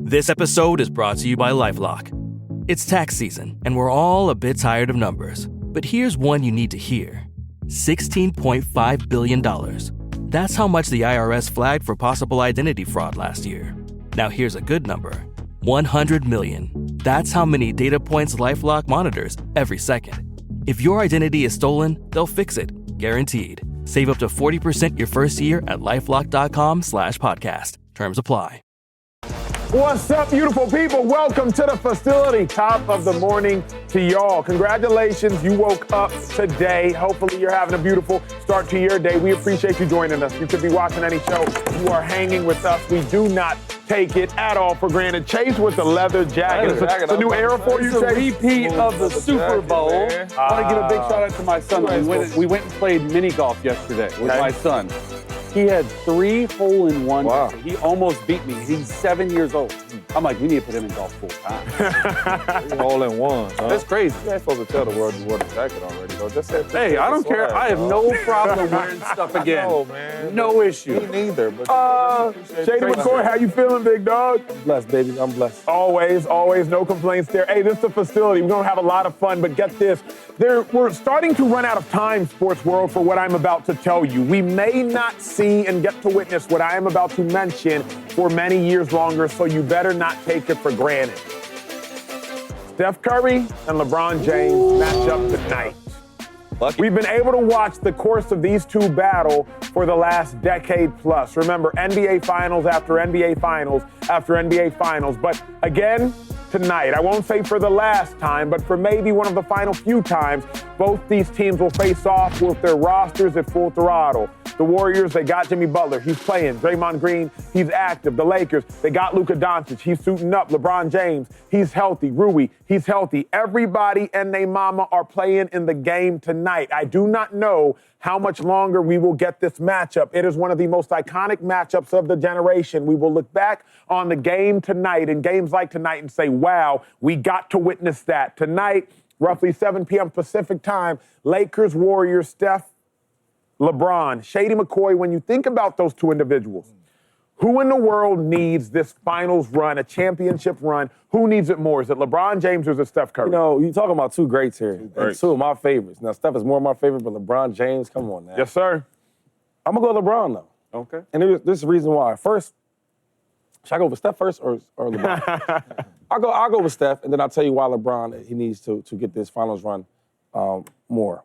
This episode is brought to you by LifeLock. It's tax season, and we're all a bit tired of numbers. But here's one you need to hear. $16.5 billion. That's how much the IRS flagged for possible identity fraud last year. Now here's a good number. 100 million. That's how many data points LifeLock monitors every second. If your identity is stolen, they'll fix it. Guaranteed. Save up to 40% your first year at LifeLock.com/podcast. Terms apply. What's up, beautiful people? Welcome to the facility. Top of the morning to y'all. Congratulations, you woke up today. Hopefully you're having a beautiful start to your day. We appreciate you joining us. You could be watching any show. You are hanging with us. We do not take it at all for granted. Chase with the leather jacket. It's a new era for you, Chase. It's a repeat of the Super Bowl. I want to give a big shout out to my son. We went and played mini golf yesterday with my son. He had 3 hole-in-ones. Wow. He almost beat me. He's 7 years old. I'm like, we need to put him in golf full time. 3 hole-in-ones. Huh? That's crazy. You ain't supposed to tell the world you wore the jacket already, though. Just say, hey, I don't care. I have no problem wearing stuff again. No, man. No issue. Me neither. But Shady McCoy, how you feeling, big dog? I'm blessed, baby. I'm blessed. Always, no complaints there. Hey, this is the facility. We're going to have a lot of fun, but get this. We're starting to run out of time, sports world, for what I'm about to tell you. We may not see and get to witness what I am about to mention for many years longer, so you better not take it for granted. Steph Curry and LeBron James match up tonight. Lucky. We've been able to watch the course of these two battle for the last decade plus. Remember, NBA Finals after NBA Finals after NBA Finals. But again, tonight, I won't say for the last time, but for maybe one of the final few times, both these teams will face off with their rosters at full throttle. The Warriors, they got Jimmy Butler. He's playing. Draymond Green, he's active. The Lakers, they got Luka Doncic. He's suiting up. LeBron James, he's healthy. Rui, he's healthy. Everybody and their mama are playing in the game tonight. I do not know how much longer we will get this matchup. It is one of the most iconic matchups of the generation. We will look back on the game tonight and games like tonight and say, wow, we got to witness that. Tonight, roughly 7 p.m. Pacific time, Lakers, Warriors, Steph, LeBron, Shady McCoy. When you think about those two individuals, who in the world needs this finals run, a championship run? Who needs it more? Is it LeBron James or is it Steph Curry? You know, you're talking about two greats here. And two of my favorites. Now, Steph is more of my favorite, but LeBron James, come on now. Yes, sir. I'm going to go LeBron, though. Okay. And this is the reason why. First, should I go with Steph first or LeBron? I'll go with Steph, and then I'll tell you why LeBron, he needs to get this finals run more.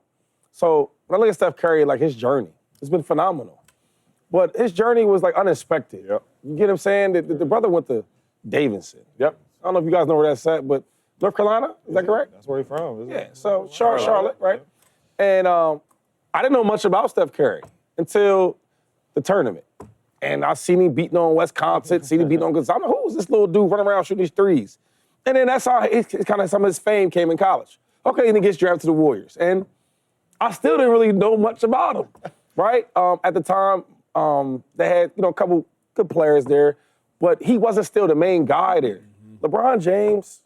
So when I look at Steph Curry, like his journey, it's been phenomenal. But his journey was like unexpected. Yep. You get what I'm saying? The brother went to Davidson. Yep. I don't know if you guys know where that's at, but North Carolina, is that correct? That's where he's from, isn't Yeah, it? so Charlotte, right? And I didn't know much about Steph Curry until the tournament. And I seen him beating on Wisconsin, seen him beating on Gonzaga. I'm like, who was this little dude running around shooting these threes? And then that's how kind of some of his fame came in college. Okay, and he gets drafted to the Warriors. And I still didn't really know much about him, right? At the time, they had, a couple good players there, but he wasn't still the main guy there. LeBron James,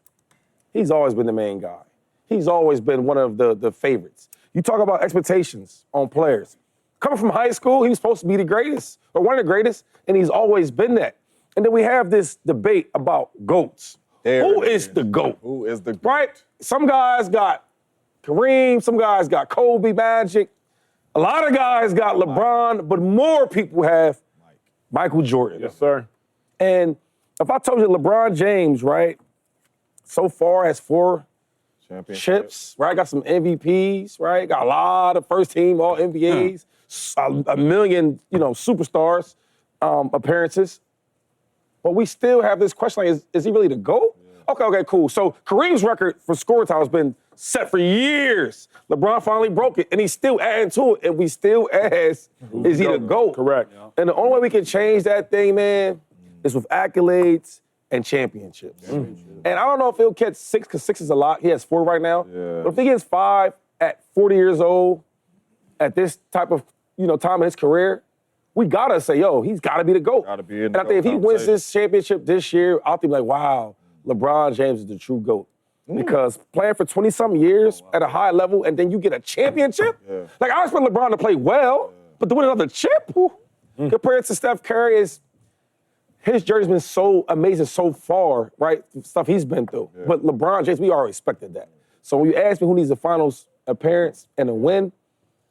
he's always been the main guy. He's always been one of the favorites. You talk about expectations on players. Coming from high school, he was supposed to be the greatest, or one of the greatest, and he's always been that. And then we have this debate about GOATs. Who is the GOAT? Who is the GOAT? Right? Some guys got Kareem, some guys got Kobe, Magic. A lot of guys got LeBron, but more people have Michael Jordan. Yes, sir. And if I told you LeBron James, right, so far has 4 championships, right? Got some MVPs, right? Got a lot of first team All NBAs, a million, superstars appearances. But we still have this question, like, is he really the GOAT? Yeah. Okay, cool. So Kareem's record for score time has been set for years. LeBron finally broke it, and he's still adding to it, and we still ask, is he the GOAT? Correct. Yeah. And the only way we can change that thing, man, is with accolades and championships. And I don't know if he'll catch 6, because 6 is a lot. He has 4 right now. Yeah. But if he gets 5 at 40 years old, at this type of time in his career, we gotta say, he's gotta be the GOAT. Gotta be in and the I think if he wins this championship this year, I'll think like, wow, LeBron James is the true GOAT. Because playing for 20-something years at a high level and then you get a championship? Yeah. Like, I expect LeBron to play well, but to win another chip, compared to Steph Curry, his journey's been so amazing so far, right? Stuff he's been through. Yeah. But LeBron James, we already expected that. So when you ask me who needs the finals appearance and a win,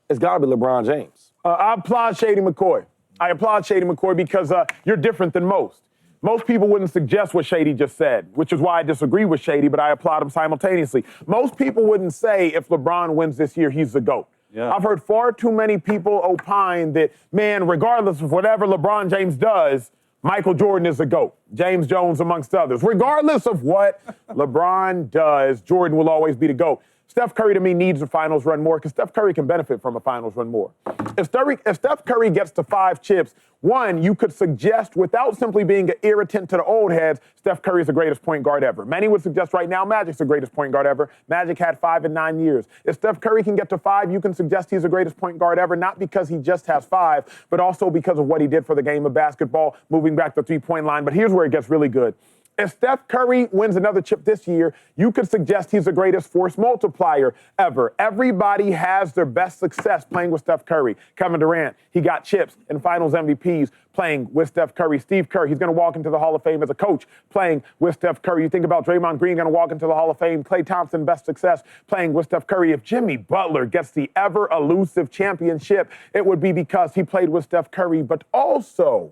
it's got to be LeBron James. I applaud Shady McCoy. I applaud Shady McCoy because you're different than most. Most people wouldn't suggest what Shady just said, which is why I disagree with Shady, but I applaud him simultaneously. Most people wouldn't say if LeBron wins this year, he's the GOAT. Yeah. I've heard far too many people opine that, man, regardless of whatever LeBron James does, Michael Jordan is the GOAT. James Jones amongst others. Regardless of what LeBron does, Jordan will always be the GOAT. Steph Curry, to me, needs a finals run more because Steph Curry can benefit from a finals run more. If Steph Curry gets to 5 chips, one, you could suggest, without simply being an irritant to the old heads, Steph Curry is the greatest point guard ever. Many would suggest right now Magic's the greatest point guard ever. Magic had 5 in 9 years. If Steph Curry can get to 5, you can suggest he's the greatest point guard ever, not because he just has 5, but also because of what he did for the game of basketball, moving back the 3-point line. But here's where it gets really good. If Steph Curry wins another chip this year, you could suggest he's the greatest force multiplier ever. Everybody has their best success playing with Steph Curry. Kevin Durant, he got chips and finals MVPs playing with Steph Curry. Steve Kerr, he's going to walk into the Hall of Fame as a coach playing with Steph Curry. You think about Draymond Green going to walk into the Hall of Fame. Klay Thompson, best success playing with Steph Curry. If Jimmy Butler gets the ever-elusive championship, it would be because he played with Steph Curry, but also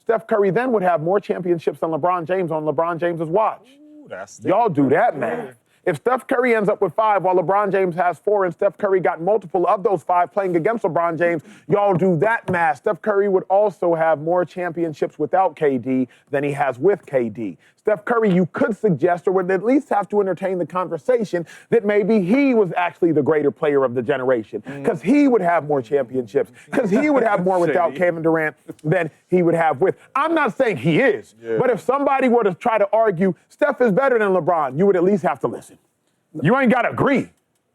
Steph Curry then would have more championships than LeBron James on LeBron James's watch. Ooh, y'all do that math. If Steph Curry ends up with 5 while LeBron James has 4 and Steph Curry got multiple of those 5 playing against LeBron James, y'all do that math. Steph Curry would also have more championships without KD than he has with KD. Steph Curry, you could suggest or would at least have to entertain the conversation that maybe he was actually the greater player of the generation because he would have more championships, because he would have more without Kevin Durant than he would have with. I'm not saying he is, but if somebody were to try to argue Steph is better than LeBron, you would at least have to listen. You ain't got to agree,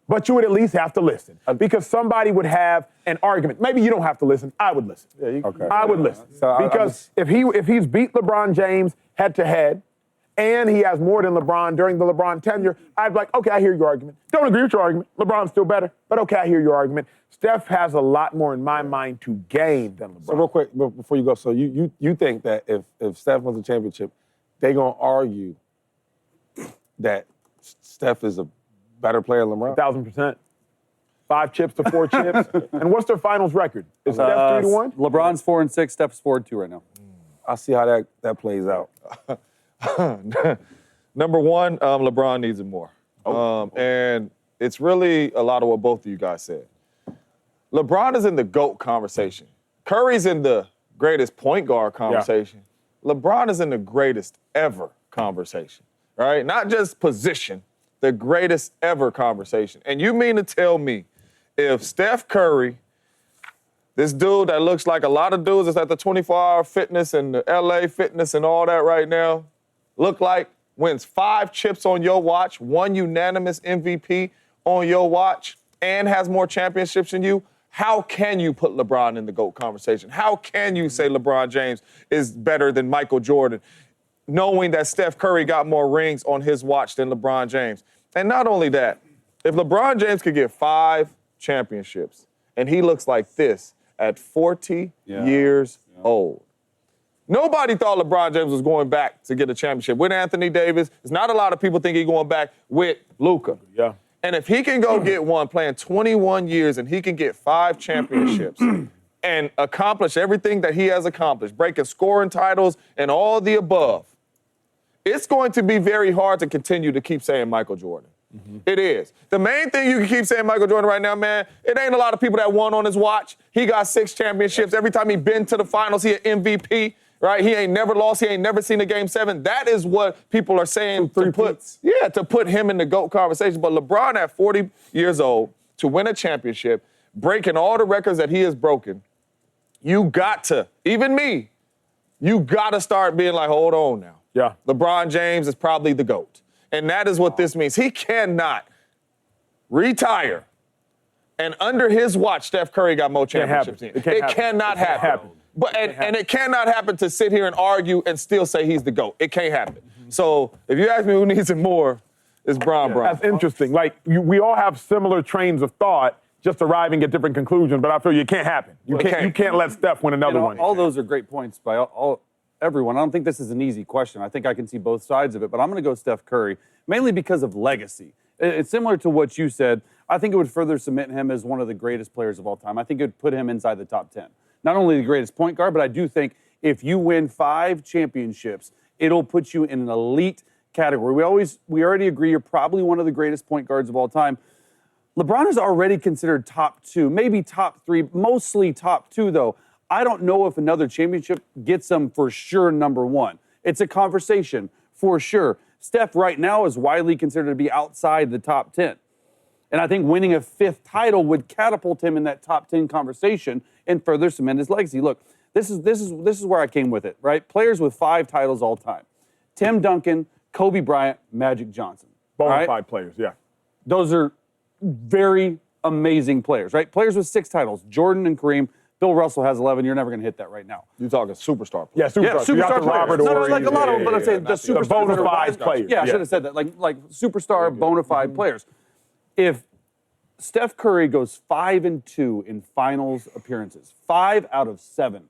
but you would at least have to listen because somebody would have an argument. Maybe you don't have to listen. I would listen. I would listen because if he's beat LeBron James head to head, and he has more than LeBron during the LeBron tenure, I'd be like, okay, I hear your argument. Don't agree with your argument. LeBron's still better, but okay, I hear your argument. Steph has a lot more in my mind to gain than LeBron. So real quick, before you go, so you think that if Steph wins a championship, they're going to argue that Steph is a better player than LeBron? 1,000%. 5 chips to 4 chips. And what's their finals record? Is Steph 3-1? LeBron's 4-6, Steph's 4-2 right now. I'll see how that plays out. Number one, LeBron needs it more. And it's really a lot of what both of you guys said. LeBron is in the GOAT conversation. Curry's in the greatest point guard conversation. Yeah. LeBron is in the greatest ever conversation, right? Not just position, the greatest ever conversation. And you mean to tell me if Steph Curry, this dude that looks like a lot of dudes that's at the 24-hour fitness and the LA fitness and all that right now, look like wins 5 chips on your watch, 1 unanimous MVP on your watch, and has more championships than you, how can you put LeBron in the GOAT conversation? How can you say LeBron James is better than Michael Jordan, knowing that Steph Curry got more rings on his watch than LeBron James? And not only that, if LeBron James could get 5 championships and he looks like this at 40 years old, nobody thought LeBron James was going back to get a championship with Anthony Davis. There's not a lot of people think he's going back with Luka. Yeah. And if he can go get one playing 21 years and he can get 5 championships and accomplish everything that he has accomplished, breaking scoring titles and all the above, it's going to be very hard to continue to keep saying Michael Jordan. Mm-hmm. It is. The main thing you can keep saying Michael Jordan right now, man, it ain't a lot of people that won on his watch. He got 6 championships. Every time he been to the finals, he an MVP. Right? He ain't never lost. He ain't never seen a Game 7. That is what people are saying to put him in the GOAT conversation. But LeBron at 40 years old to win a championship, breaking all the records that he has broken, you got to, even me, you got to start being like, hold on now. Yeah. LeBron James is probably the GOAT. And that is what this means. He cannot retire. And under his watch, Steph Curry got more championships. It cannot happen. But and it cannot happen to sit here and argue and still say he's the GOAT. It can't happen. Mm-hmm. So if you ask me who needs it more, it's Bron. That's interesting. Like, we all have similar trains of thought, just arriving at different conclusions, but I feel you can't happen. You can't let Steph win another one. All those are great points by all everyone. I don't think this is an easy question. I think I can see both sides of it, but I'm going to go Steph Curry, mainly because of legacy. It's similar to what you said. I think it would further cement him as one of the greatest players of all time. I think it would put him inside the top 10. Not only the greatest point guard, but I do think if you win 5 championships, it'll put you in an elite category. We already agree you're probably one of the greatest point guards of all time. LeBron is already considered top 2, maybe top 3, mostly top 2, though. I don't know if another championship gets him for sure number 1. It's a conversation for sure. Steph right now is widely considered to be outside the top 10. And I think winning a 5th title would catapult him in that top 10 conversation and further cement his legacy. Look, this is where I came with it, right? Players with 5 titles all time. Tim Duncan, Kobe Bryant, Magic Johnson. Bona fide players, yeah. Those are very amazing players, right? Players with 6 titles, Jordan and Kareem. Bill Russell has 11. You're never going to hit that right now. You're talking superstar players. Yeah, superstar players. Robert Ory, like a lot of them, but I'm saying the superstar. The bona fide players. Yeah, I should have said that. Like superstar bona fide players. If Steph Curry goes 5-2 in finals appearances, 5 out of 7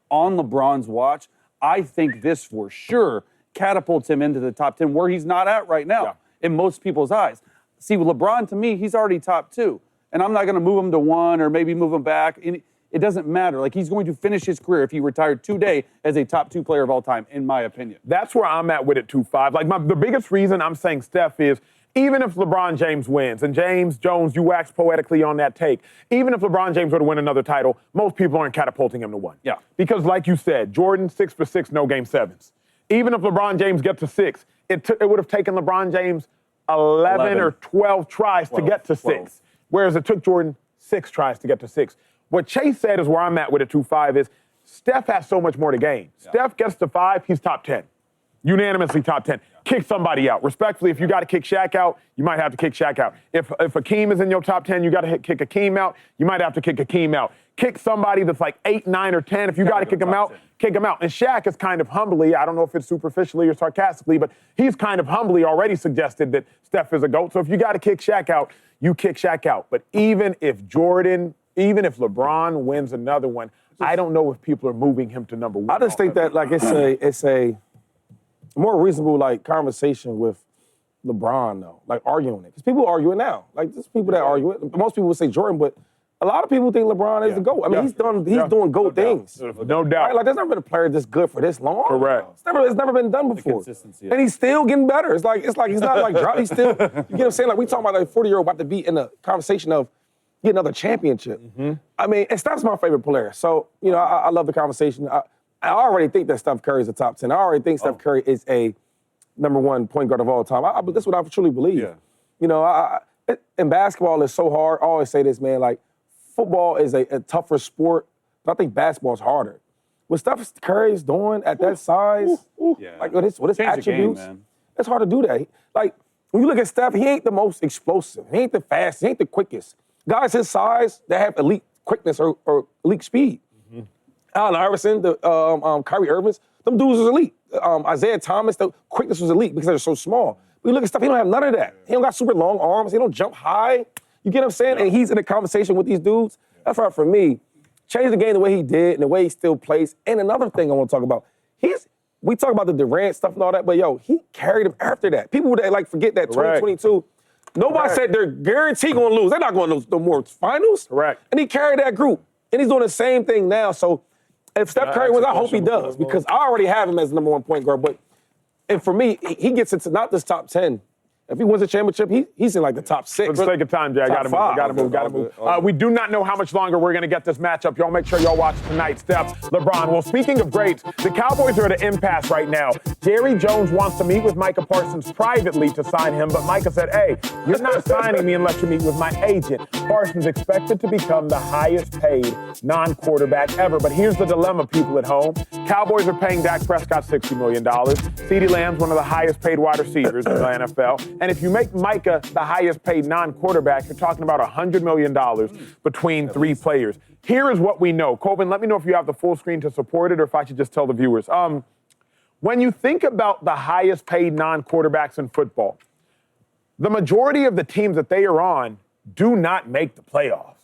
on LeBron's watch, I think this for sure catapults him into the top 10 where he's not at right now in most people's eyes. See, with LeBron, to me, he's already top 2. And I'm not going to move him to 1 or maybe move him back. It doesn't matter. Like, he's going to finish his career if he retired today as a top 2 player of all time, in my opinion. That's where I'm at with it, 2-5. Like, the biggest reason I'm saying Steph is, even if LeBron James wins, and James Jones, you wax poetically on that take, even if LeBron James were to win another title, most people aren't catapulting him to 1. Yeah. Because, like you said, Jordan, 6 for 6, no game 7s. Even if LeBron James gets to 6, it would have taken LeBron James 11 or 12 tries to get to 6, whereas it took Jordan 6 tries to get to 6. What Chase said is where I'm at with a 2-5 is Steph has so much more to gain. Yeah. Steph gets to 5, he's top 10. Unanimously top 10. Yeah. Kick somebody out. Respectfully, if you got to kick Shaq out, you might have to kick Shaq out. If Hakeem is in your top 10, you got to kick Hakeem out, you might have to kick Hakeem out. Kick somebody that's like 8, 9, or 10. If you got to kick him out, kick him out. And Shaq is kind of humbly, I don't know if it's superficially or sarcastically, but he's kind of humbly already suggested that Steph is a GOAT. So if you got to kick Shaq out, you kick Shaq out. But even if LeBron wins another one, I don't know if people are moving him to number 1. I just think that it's a more reasonable conversation with LeBron though, arguing it, because people argue it now. Like, there's people that argue it. Most people would say Jordan, but a lot of people think LeBron is the GOAT. I mean, he's doing GOAT things. No doubt. Right? Like, there's never been a player this good for this long. Correct. It's never been done before. Consistency. And he's still getting better. It's like he's not drop. He's still. You get what I'm saying? Like, we talking about a 40-year-old about to be in a conversation of get another championship. Mm-hmm. I mean, and Steph's my favorite player. So, I love the conversation. I already think that Steph Curry is a top 10. I already think Steph Curry is a number 1 point guard of all time. That's what I truly believe. Yeah. In basketball, it's so hard. I always say this, man, like, football is a tougher sport, but I think basketball is harder. What Steph Curry is doing at that size, like with his attributes, game, it's hard to do that. Like, when you look at Steph, he ain't the most explosive. He ain't the fastest. He ain't the quickest. Guys his size, they have elite quickness or elite speed. Mm-hmm. Allen Iverson, Kyrie Irving, them dudes was elite. Isaiah Thomas, the quickness was elite because they're so small. But you look at Steph, he don't have none of that. He don't got super long arms. He don't jump high. You get what I'm saying? Yeah. And he's in a conversation with these dudes. That's why, for me, change the game the way he did and the way he still plays. And another thing I want to talk about, we talk about the Durant stuff and all that, but he carried him after that. People would forget that 2022. Nobody said they're guaranteed going to lose. They're not going to lose no more finals. Correct. And he carried that group. And he's doing the same thing now. So if Steph Curry wins, I hope he does, because I already have him as the number 1 point guard. And for me, he gets into not this top 10. If he wins a championship, he's in the top 6. For the sake of time, Jay, I gotta move. We do not know how much longer we're gonna get this matchup. Y'all make sure y'all watch tonight, Steph, LeBron. Well, speaking of greats, the Cowboys are at an impasse right now. Jerry Jones wants to meet with Micah Parsons privately to sign him, but Micah said, hey, you're not signing me unless you meet with my agent. Parsons expected to become the highest paid non-quarterback ever. But here's the dilemma, people at home. Cowboys are paying Dak Prescott $60 million. CeeDee Lamb's one of the highest paid wide receivers in the NFL. And if you make Micah the highest paid non-quarterback, you're talking about $100 million between 3 players. Here is what we know. Colvin, let me know if you have the full screen to support it or if I should just tell the viewers. When you think about the highest paid non-quarterbacks in football, the majority of the teams that they are on do not make the playoffs.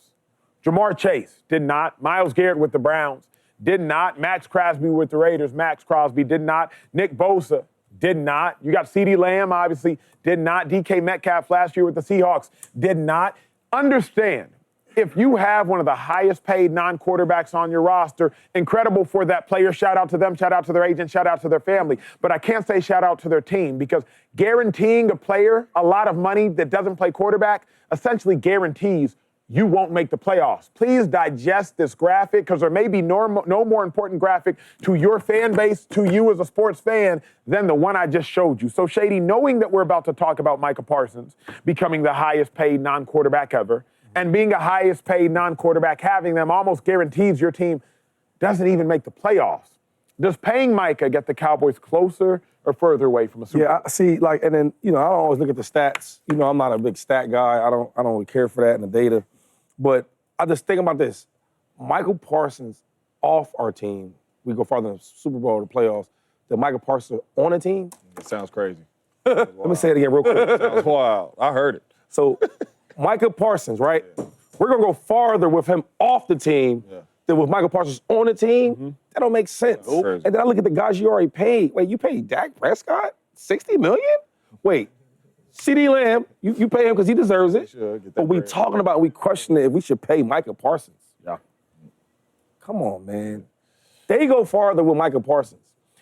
Jamar Chase did not. Myles Garrett with the Browns did not. Max Crosby with the Raiders, Max Crosby did not. Nick Bosa did not. You got CeeDee Lamb, obviously, did not. DK Metcalf last year with the Seahawks, did not. Understand, if you have one of the highest paid non-quarterbacks on your roster, incredible for that player. Shout out to them, shout out to their agent, shout out to their family. But I can't say shout out to their team, because guaranteeing a player a lot of money that doesn't play quarterback essentially guarantees you won't make the playoffs. Please digest this graphic, because there may be no more important graphic to your fan base, to you as a sports fan, than the one I just showed you. So, Shady, knowing that we're about to talk about Micah Parsons becoming the highest paid non-quarterback ever, and being a highest paid non-quarterback, having them almost guarantees your team doesn't even make the playoffs. Does paying Micah get the Cowboys closer or further away from a Super Bowl? Yeah, I see, like, and then, I don't always look at the stats. I'm not a big stat guy. I don't really care for that and the data. But I just think about this. Michael Parsons off our team, we go farther than the Super Bowl or the playoffs, than Michael Parsons on a team. It sounds crazy. Let me say it again real quick. Sounds wild. I heard it. So, Michael Parsons, right? Yeah. We're going to go farther with him off the team than with Michael Parsons on the team. Mm-hmm. That don't make sense. And then I look at the guys you already paid. Wait, you paid Dak Prescott $60 million? Wait. CeeDee Lamb, you pay him because he deserves it. But we talking about, we questioning if we should pay Micah Parsons. Yeah. Come on, man. They go farther with Micah Parsons.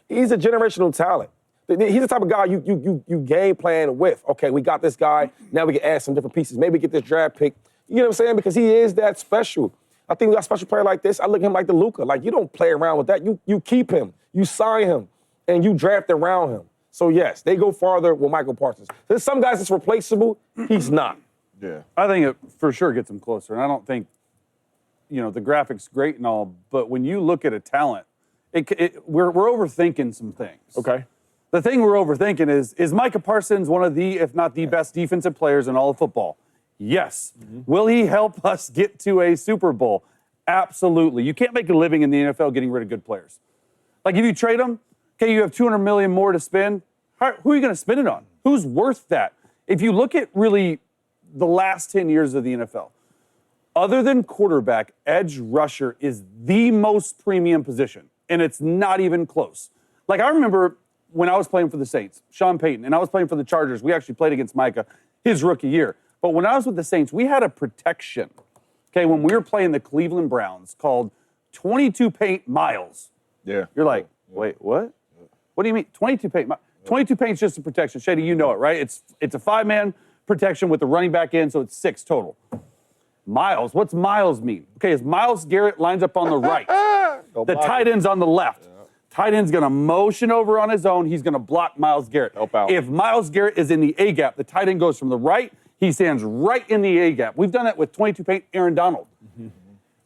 He's a generational talent. He's the type of guy you game plan with. Okay, we got this guy. Now we can add some different pieces. Maybe get this draft pick. You know what I'm saying? Because he is that special. I think we got a special player like this. I look at him like the Luka. Like, you don't play around with that. You keep him. You sign him. And you draft around him. So, yes, they go farther with Michael Parsons. There's some guys that's replaceable. He's not. Yeah. I think it for sure gets him closer. And I don't think, the graphic's great and all, but when you look at a talent, we're overthinking some things. Okay. The thing we're overthinking is Micah Parsons one of the, if not the best defensive players in all of football? Yes. Mm-hmm. Will he help us get to a Super Bowl? Absolutely. You can't make a living in the NFL getting rid of good players. Like, if you trade them, okay, you have $200 million more to spend. Who are you going to spend it on? Who's worth that? If you look at really the last 10 years of the NFL, other than quarterback, edge rusher is the most premium position, and it's not even close. Like, I remember when I was playing for the Saints, Sean Payton, and I was playing for the Chargers. We actually played against Micah his rookie year. But when I was with the Saints, we had a protection, okay, when we were playing the Cleveland Browns called 22 paint miles. Yeah. You're like, wait, what? What do you mean? 22 paint. 22 paint's just a protection. Shady, you know it, right? It's a 5-man protection with the running back in, so it's 6 total. Miles. What's miles mean? Okay, as Myles Garrett lines up on the right, the tight end's on the left. Yeah. Tight end's going to motion over on his own. He's going to block Myles Garrett. Help out. If Myles Garrett is in the A gap, the tight end goes from the right. He stands right in the A gap. We've done that with 22 paint Aaron Donald. Mm-hmm.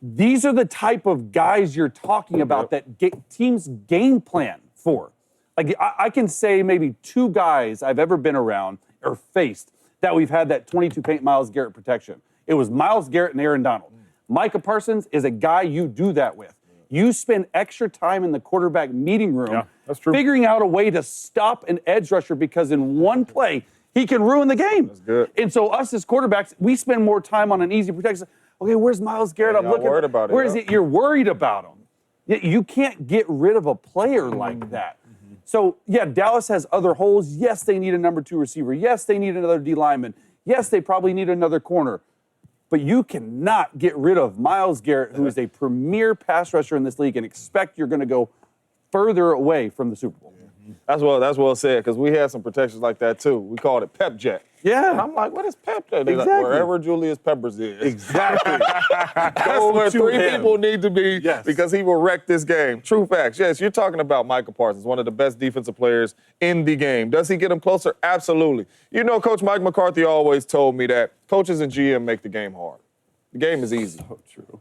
These are the type of guys you're talking about that teams game plan for. Like, I can say maybe 2 guys I've ever been around or faced that we've had that 22 paint Myles Garrett protection. It was Myles Garrett and Aaron Donald. Micah Parsons is a guy you do that with. You spend extra time in the quarterback meeting room figuring out a way to stop an edge rusher, because in one play, he can ruin the game. That's good. And so us as quarterbacks, we spend more time on an easy protection. Okay, where's Myles Garrett? I'm looking. Worried about it. Where is it? You're worried about him. You can't get rid of a player like that. Mm-hmm. So, yeah, Dallas has other holes. Yes, they need a number 2 receiver. Yes, they need another D lineman. Yes, they probably need another corner. But you cannot get rid of Myles Garrett, who is a premier pass rusher in this league, and expect you're going to go further away from the Super Bowl. That's well said, because we had some protections like that, too. We called it Pep Jack. Yeah. And I'm like, what is Pep Jack? Exactly. Like, wherever Julius Peppers is. Exactly. That's where 3 people need to be, because he will wreck this game. True facts. Yes, you're talking about Micah Parsons, one of the best defensive players in the game. Does he get him closer? Absolutely. Coach Mike McCarthy always told me that coaches and GM make the game hard. The game is easy. So true.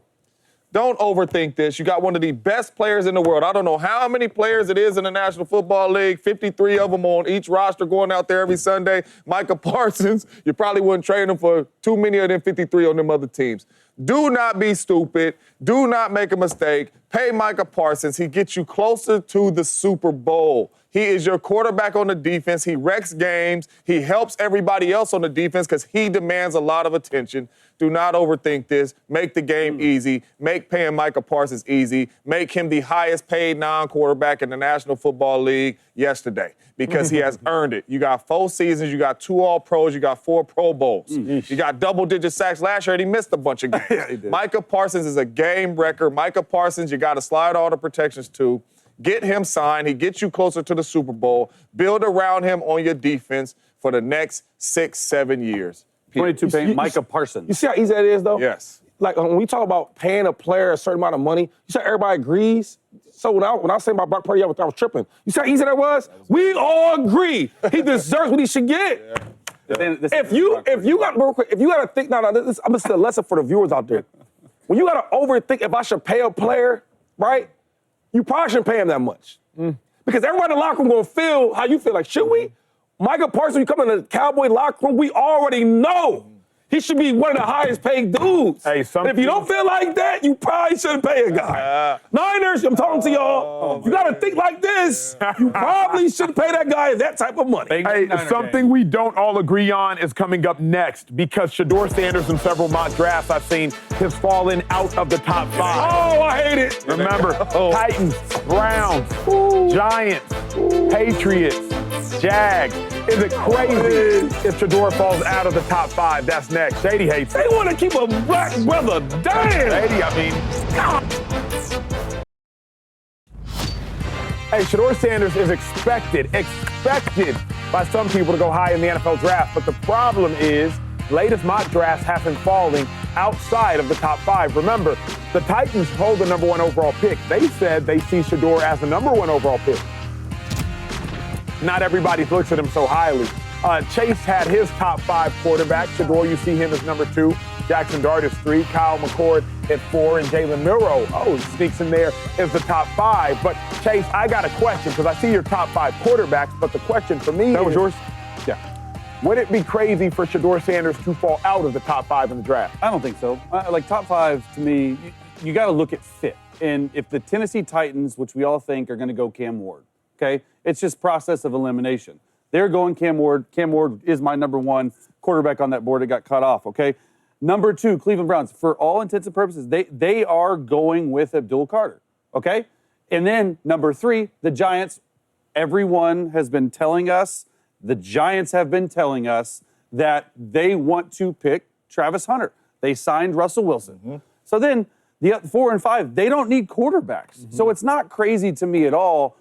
Don't overthink this. You got one of the best players in the world. I don't know how many players it is in the National Football League, 53 of them on each roster going out there every Sunday. Micah Parsons, you probably wouldn't trade him for too many of them 53 on them other teams. Do not be stupid. Do not make a mistake. Pay Micah Parsons. He gets you closer to the Super Bowl. He is your quarterback on the defense. He wrecks games. He helps everybody else on the defense because he demands a lot of attention. Do not overthink this. Make the game easy. Make paying Micah Parsons easy. Make him the highest paid non-quarterback in the National Football League yesterday because he has earned it. You got 4 seasons. You got 2 All-Pros. You got 4 Pro Bowls. You got double-digit sacks last year, and he missed a bunch of games. Yeah, he did. Micah Parsons is a game wrecker. Micah Parsons, you got to slide all the protections to. Get him signed. He gets you closer to the Super Bowl. Build around him on your defense for the next 6-7 years. 22 paying Micah Parsons. You see how easy that is, though? Yes. Like, when we talk about paying a player a certain amount of money, you see how everybody agrees? So when I was saying about Brock Purdy, I was tripping. You see how easy that was? We all agree. He deserves what he should get. If you got to think, I'm gonna say a lesson for the viewers out there. When you got to overthink if I should pay a player, right? You probably shouldn't pay him that much. Because everybody in the locker room going to feel how you feel. Like, should we? Micah Parsons, you come in the Cowboy locker room, we already know he should be one of the highest paid dudes. Hey, and if you don't feel like that, you probably shouldn't pay a guy. Niners, I'm talking to y'all. You got to think like this. You probably shouldn't pay that guy that type of money. Hey, something we don't all agree on is coming up next because Shedeur Sanders in several mock drafts I've seen has fallen out of the top 5. Oh, I hate it. Remember, Titans, Browns, Giants, Patriots, Jags. Is it crazy if Shedeur falls out of the top 5? That's next. Shady hates They it. want to keep a black brother. Damn. Shady, Hey, Shedeur Sanders is expected by some people to go high in the NFL draft. But the problem is, latest mock drafts have him falling outside of the top 5. Remember, the Titans hold the number 1 overall pick. They said they see Shedeur as the number 1 overall pick. Not everybody looks at him so highly. Chase had his top 5 quarterback. Shedeur, you see him as number 2. Jackson Dart is 3. Kyle McCord at 4. And Jalen Milroe, sneaks in there as the top 5. But, Chase, I got a question because I see your top 5 quarterbacks. But the question for me That was yours? Yeah. Would it be crazy for Shedeur Sanders to fall out of the top 5 in the draft? I don't think so. Like, top 5, to me, you got to look at fit. And if the Tennessee Titans, which we all think are going to go Cam Ward, okay, it's just process of elimination. They're going Cam Ward. Cam Ward is my number 1 quarterback on that board. It got cut off, okay? Number 2, Cleveland Browns. For all intents and purposes, they are going with Abdul Carter, okay? And then number 3, the Giants. Everyone has been telling us, the Giants have been telling us that they want to pick Travis Hunter. They signed Russell Wilson. So then the 4 and 5, they don't need quarterbacks. So it's not crazy to me at all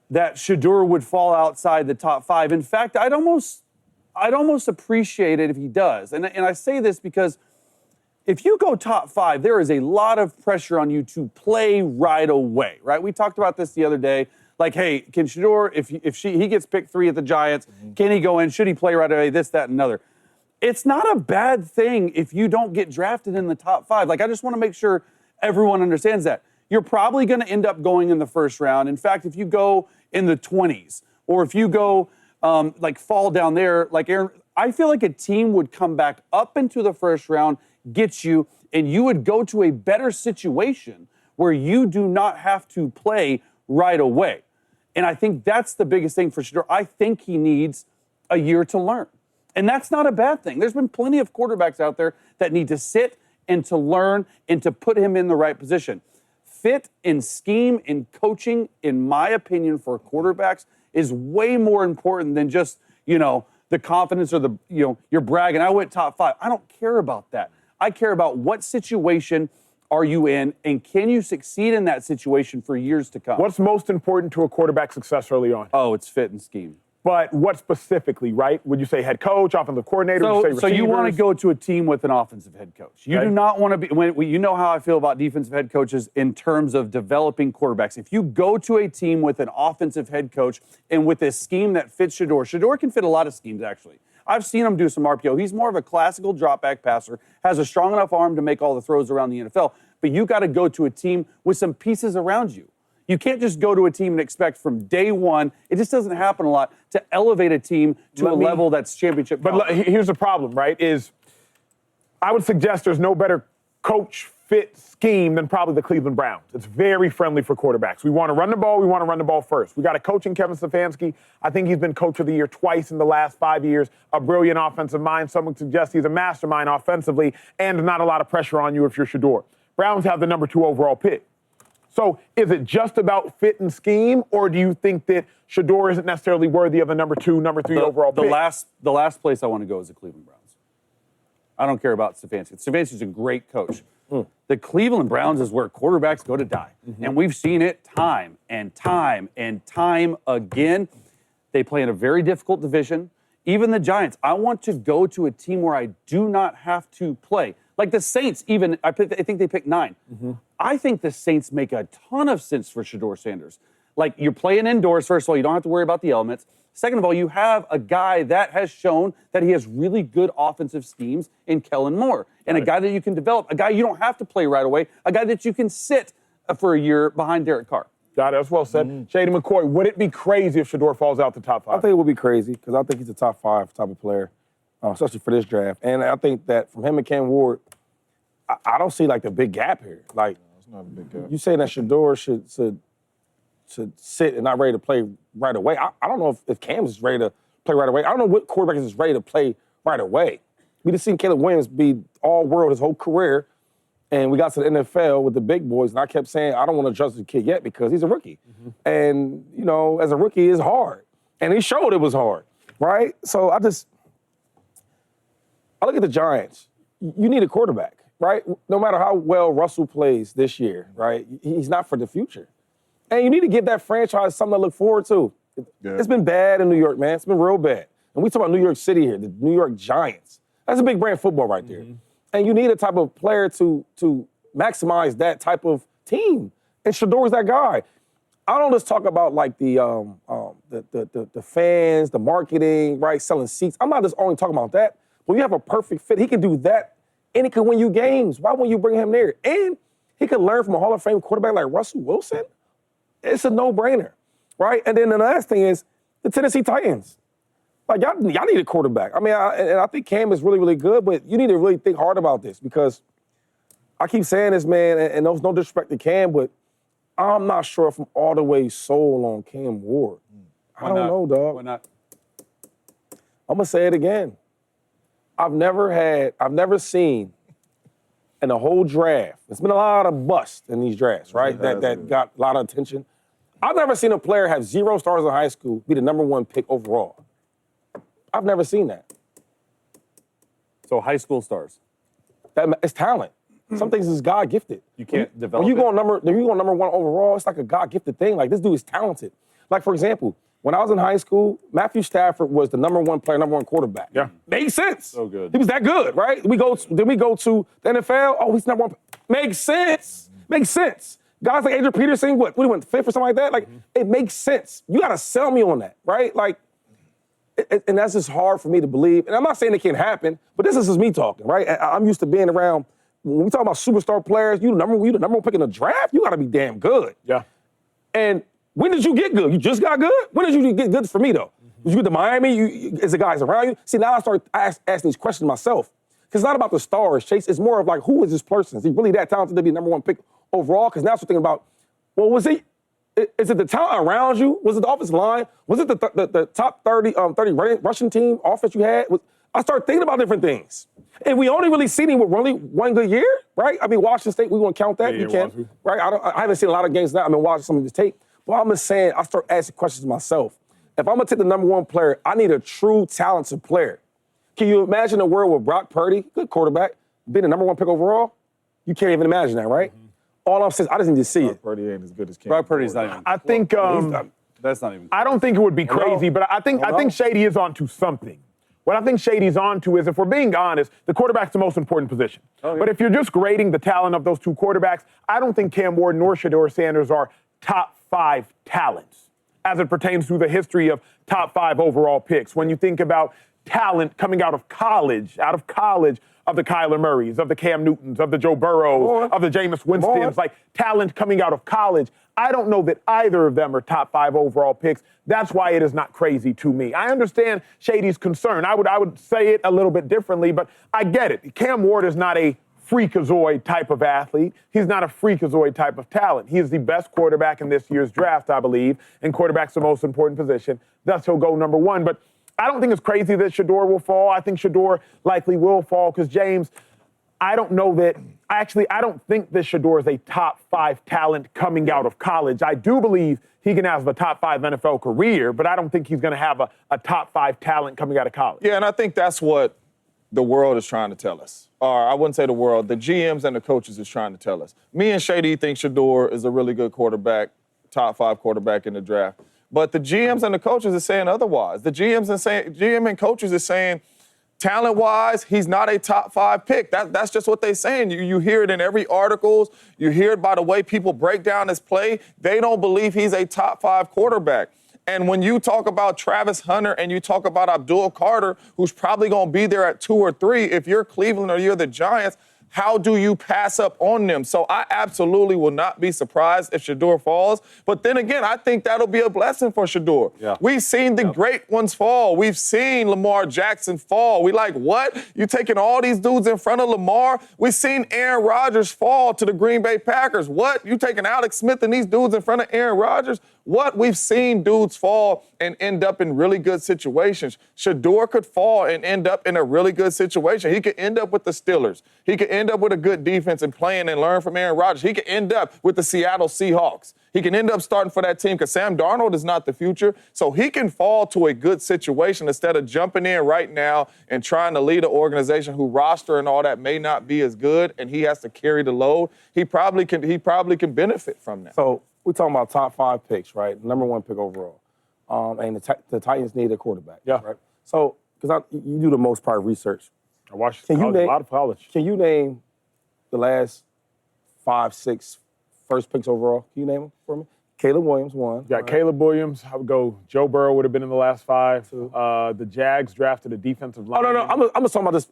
that Shedeur would fall outside the top 5. In fact, I'd almost appreciate it if he does. And I say this because if you go top 5, there is a lot of pressure on you to play right away, right? We talked about this the other day. Like, hey, can Shedeur, if he gets picked 3 at the Giants, can he go in? Should he play right away? This, that, and another. It's not a bad thing if you don't get drafted in the top 5. Like, I just want to make sure everyone understands that. You're probably going to end up going in the first round. In fact, if you go in the 20s, or if you go fall down there, like Aaron, I feel like a team would come back up into the first round, get you, and you would go to a better situation where you do not have to play right away. And I think that's the biggest thing for Shedeur. I think he needs a year to learn. And that's not a bad thing. There's been plenty of quarterbacks out there that need to sit and to learn and to put him in the right position. Fit and scheme and coaching, in my opinion, for quarterbacks is way more important than just, the confidence or you're bragging, I went top 5. I don't care about that. I care about what situation are you in and can you succeed in that situation for years to come. What's most important to a quarterback's success early on? Oh, it's fit and scheme. But what specifically, right? Would you say head coach, offensive coordinator? Would you say So you want to receivers? go to a team with an offensive head coach. You do not want to be, you know how I feel about defensive head coaches in terms of developing quarterbacks. If you go to a team with an offensive head coach and with a scheme that fits Shedeur can fit a lot of schemes, actually. I've seen him do some RPO. He's more of a classical drop-back passer, has a strong enough arm to make all the throws around the NFL. But you got to go to a team with some pieces around you. You can't just go to a team and expect from day one, it just doesn't happen a lot, to elevate a team to a level that's championship. But here's the problem, right, is I would suggest there's no better coach fit scheme than probably the Cleveland Browns. It's very friendly for quarterbacks. We want to run the ball. We want to run the ball first. We got a coach in Kevin Stefanski. I think he's been coach of the year twice in the last 5 years. A brilliant offensive mind. Some would suggest he's a mastermind offensively and not a lot of pressure on you if you're Shedeur. Browns have the number 2 overall pick. So is it just about fit and scheme, or do you think that Shedeur isn't necessarily worthy of a number 2, number 3 overall pick? The last place I want to go is the Cleveland Browns. I don't care about Stefanski. Stefanski's a great coach. The Cleveland Browns is where quarterbacks go to die. And we've seen it time and time and time again. They play in a very difficult division. Even the Giants. I want to go to a team where I do not have to play. Like the Saints, even, I think they picked 9. I think the Saints make a ton of sense for Shedeur Sanders. Like, you're playing indoors, first of all, you don't have to worry about the elements. Second of all, you have a guy that has shown that he has really good offensive schemes in Kellen Moore, and a guy that you can develop, a guy you don't have to play right away, a guy that you can sit for a year behind Derek Carr. Got it. That's well said. Shady McCoy, would it be crazy if Shedeur falls out the top 5? I think it would be crazy because I think he's a top 5 type of player, especially for this draft. And I think that from him and Cam Ward, I don't see like the big gap here. Like, It's not a big gap. you saying that Shedeur should sit and not ready to play right away. I don't know if Cam is ready to play right away. I don't know what quarterback is ready to play right away. We just seen Caleb Williams be all-world his whole career, and we got to the NFL with the big boys, and I kept saying, I don't want to trust the kid yet because he's a rookie. And, you know, as a rookie, it's hard. And he showed it was hard, right? So I look at the Giants. You need a quarterback, right? No matter how well Russell plays this year, right? He's not for the future. And you need to give that franchise something to look forward to. It's been bad in New York, man. It's been real bad. And we talk about New York City here, the New York Giants. That's a big brand football right there. And you need a type of player to maximize that type of team. And Shedeur is that guy. I don't just talk about like the fans, the marketing, right, selling seats. I'm not just only talking about that. But you have a perfect fit. He can do that, and he can win you games. Why wouldn't you bring him there? And he can learn from a Hall of Fame quarterback like Russell Wilson. It's a no-brainer, right? And then the last thing is the Tennessee Titans. Like, y'all need a quarterback. I mean, I think Cam is really, really good, but you need to really think hard about this because I keep saying this, man, and there's no disrespect to Cam, but I'm not sure if I'm all the way sold on Cam Ward. I don't know, dog. Why not? I'm going to say it again. I've never seen in the whole draft, there's been a lot of busts in these drafts, right? That got a lot of attention. I've never seen a player have 0 stars in high school be the number 1 pick overall. I've never seen that. So high school stars. It's talent. Some things is God gifted. You can't develop When you go it. number 1 overall, it's like a God gifted thing. Like, this dude is talented. Like, for example, when I was in high school, Matthew Stafford was the number 1 player, number 1 quarterback. Yeah. Makes sense. So good. He was that good, right? Then we go to the NFL. Oh, he's number 1. Makes sense. Makes sense. Guys like Adrian Peterson, what he went 5th or something like that? Like, it makes sense. You got to sell me on that, right? Like, and that's just hard for me to believe. And I'm not saying it can't happen, but this is just me talking, right? I'm used to being around. When we talk about superstar players, you the number 1 pick in the draft, you got to be damn good. Yeah. And when did you get good? You just got good? When did you get good for me, though? Did you get to Miami? Is the guys around you? See, now I start asking these questions myself. Because it's not about the stars, Chase. It's more of like, who is this person? Is he really that talented to be number 1 pick overall? Because now I'm thinking about, well, was he? Is it the talent around you? Was it the offensive line? Was it the top 30 rushing team offense you had? I start thinking about different things. And we only really seen him with only 1 good year, right? I mean, Washington State, we won't count that. Yeah, you can, right? I haven't seen a lot of games now. I've been watching some of his tape. But I'm just saying, I start asking questions to myself. If I'm going to take the number 1 player, I need a true talented player. Can you imagine a world with Brock Purdy, good quarterback, being the number 1 pick overall? You can't even imagine that, right? All I'm saying is I just need to see it. Brock Purdy ain't as good as Cam. Brock Purdy's not even. I think That's not even. I don't think it would be crazy, but I think Shady is onto something. What I think Shady's onto is, if we're being honest, the quarterback's the most important position. But if you're just grading the talent of those 2 quarterbacks, I don't think Cam Ward nor Shedeur Sanders are top 5 talents as it pertains to the history of top 5 overall picks. When you think about talent coming out of college, of the Kyler Murrays, of the Cam Newtons, of the Joe Burrows, of the Jameis Winstons, like talent coming out of college, I don't know that either of them are top 5 overall picks. That's why it is not crazy to me. I understand Shady's concern. I would say it a little bit differently, but I get it. Cam Ward is not a freakazoid type of athlete. He's not a freakazoid type of talent. He is the best quarterback in this year's draft, I believe, and quarterback's the most important position. Thus, he'll go number one. But I don't think it's crazy that Shedeur will fall. I think Shedeur likely will fall because, James, I don't know that – I don't think that Shedeur is a top 5 talent coming out of college. I do believe he can have a top 5 NFL career, but I don't think he's going to have a top 5 talent coming out of college. Yeah, and I think that's what the world is trying to tell us. Or I wouldn't say the world, the GMs and the coaches is trying to tell us. Me and Shady think Shedeur is a really good quarterback, top 5 quarterback in the draft. But the GMs and the coaches are saying otherwise. The GM and coaches are saying, talent-wise, he's not a top 5 pick. That's just what they're saying. You hear it in every articles. You hear it by the way people break down his play. They don't believe he's a top 5 quarterback. And when you talk about Travis Hunter and you talk about Abdul Carter, who's probably going to be there at 2 or 3, if you're Cleveland or you're the Giants, how do you pass up on them? So I absolutely will not be surprised if Shedeur falls. But then again, I think that'll be a blessing for Shedeur. Yeah. We've seen the great ones fall. We've seen Lamar Jackson fall. We like, what? You taking all these dudes in front of Lamar? We've seen Aaron Rodgers fall to the Green Bay Packers. What? You taking Alex Smith and these dudes in front of Aaron Rodgers? What? We've seen dudes fall and end up in really good situations. Shedeur could fall and end up in a really good situation. He could end up with the Steelers. He could end up with a good defense and playing and learn from Aaron Rodgers. He could end up with the Seattle Seahawks. He can end up starting for that team because Sam Darnold is not the future. So he can fall to a good situation instead of jumping in right now and trying to lead an organization who roster and all that may not be as good and he has to carry the load. He probably can benefit from that. So we're talking about top 5 picks, right? Number 1 pick overall. And the Titans need a quarterback. Yeah. Right? So, because you do the most part of research. I watched a lot of college. Can you name the last 5, 6 first picks overall? Can you name them for me? Caleb Williams, 1. Got right. Caleb Williams. I would go Joe Burrow would have been in the last 5. The Jags drafted a defensive line. Oh, no. I'm just talking about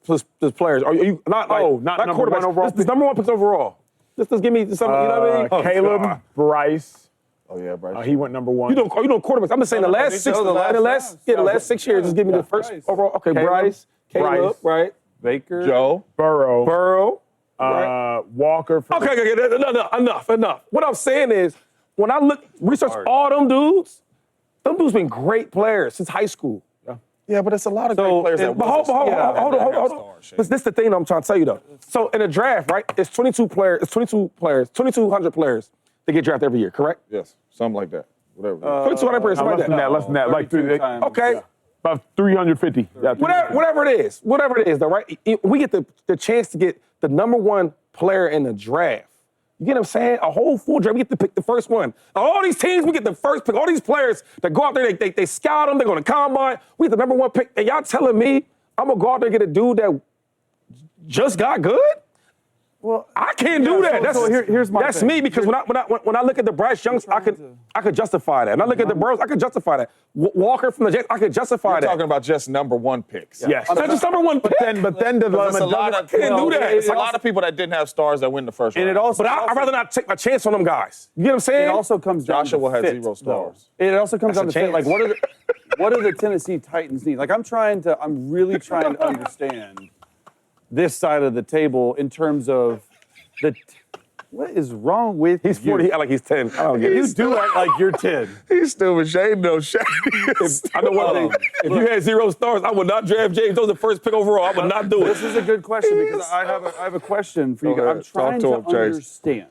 this players. Are you not number 1 overall? This number 1 picks overall. Just give me something, you know what I mean? Caleb, Bryce. Oh, yeah, Bryce. He went number 1. You know quarterbacks. I'm just saying the last 6 years, just give me the first overall. Okay, Bryce, Caleb, right? Baker. Joe. Burrow. Right. Walker. Okay, enough. What I'm saying is, when I research all them dudes been great players since high school. Yeah, but it's a lot of great players that But hold on. This is the thing I'm trying to tell you, though. So in a draft, right, it's 2,200 players that get drafted every year, correct? Yes, something like that. Whatever. 2,200 players, something like that. Less than that. Like okay. About 350. Yeah, Whatever it is, though, right? We get the chance to get the number 1 player in the draft. You get what I'm saying? A whole full draft, we get to pick the first one. All these teams, we get the first pick. All these players that go out there, they scout them, they go to combine. We get the number 1 pick. And y'all telling me I'm going to go out there and get a dude that just got good? Well, I can't do that. Here's my That's thing. me because when I look at the Bryce Youngs, I could justify that. And I look at the Burrows, I could justify that. Walker from the Jets, I could justify that. You're talking about just number 1 picks. Yes. Not just number 1 pick. But then there's a lot of It's a lot of people that didn't have stars that win the first round. But I'd rather not take my chance on them guys. You get what I'm saying? It also comes down Joshua to had fit, 0 stars. though. It also comes down to That's a fit. Like, chance. what do the Tennessee Titans need? Like, I'm really trying to understand this side of the table in terms of what is wrong with He's 40, like he's 10. I don't get it. You do act like you're 10. He's stupid. Shane knows Shane. I know one thing. If you had 0 stars, I would not draft James. Those are the first pick overall. I would not do it. This is a good question because I have a question for you guys. I'm trying to understand,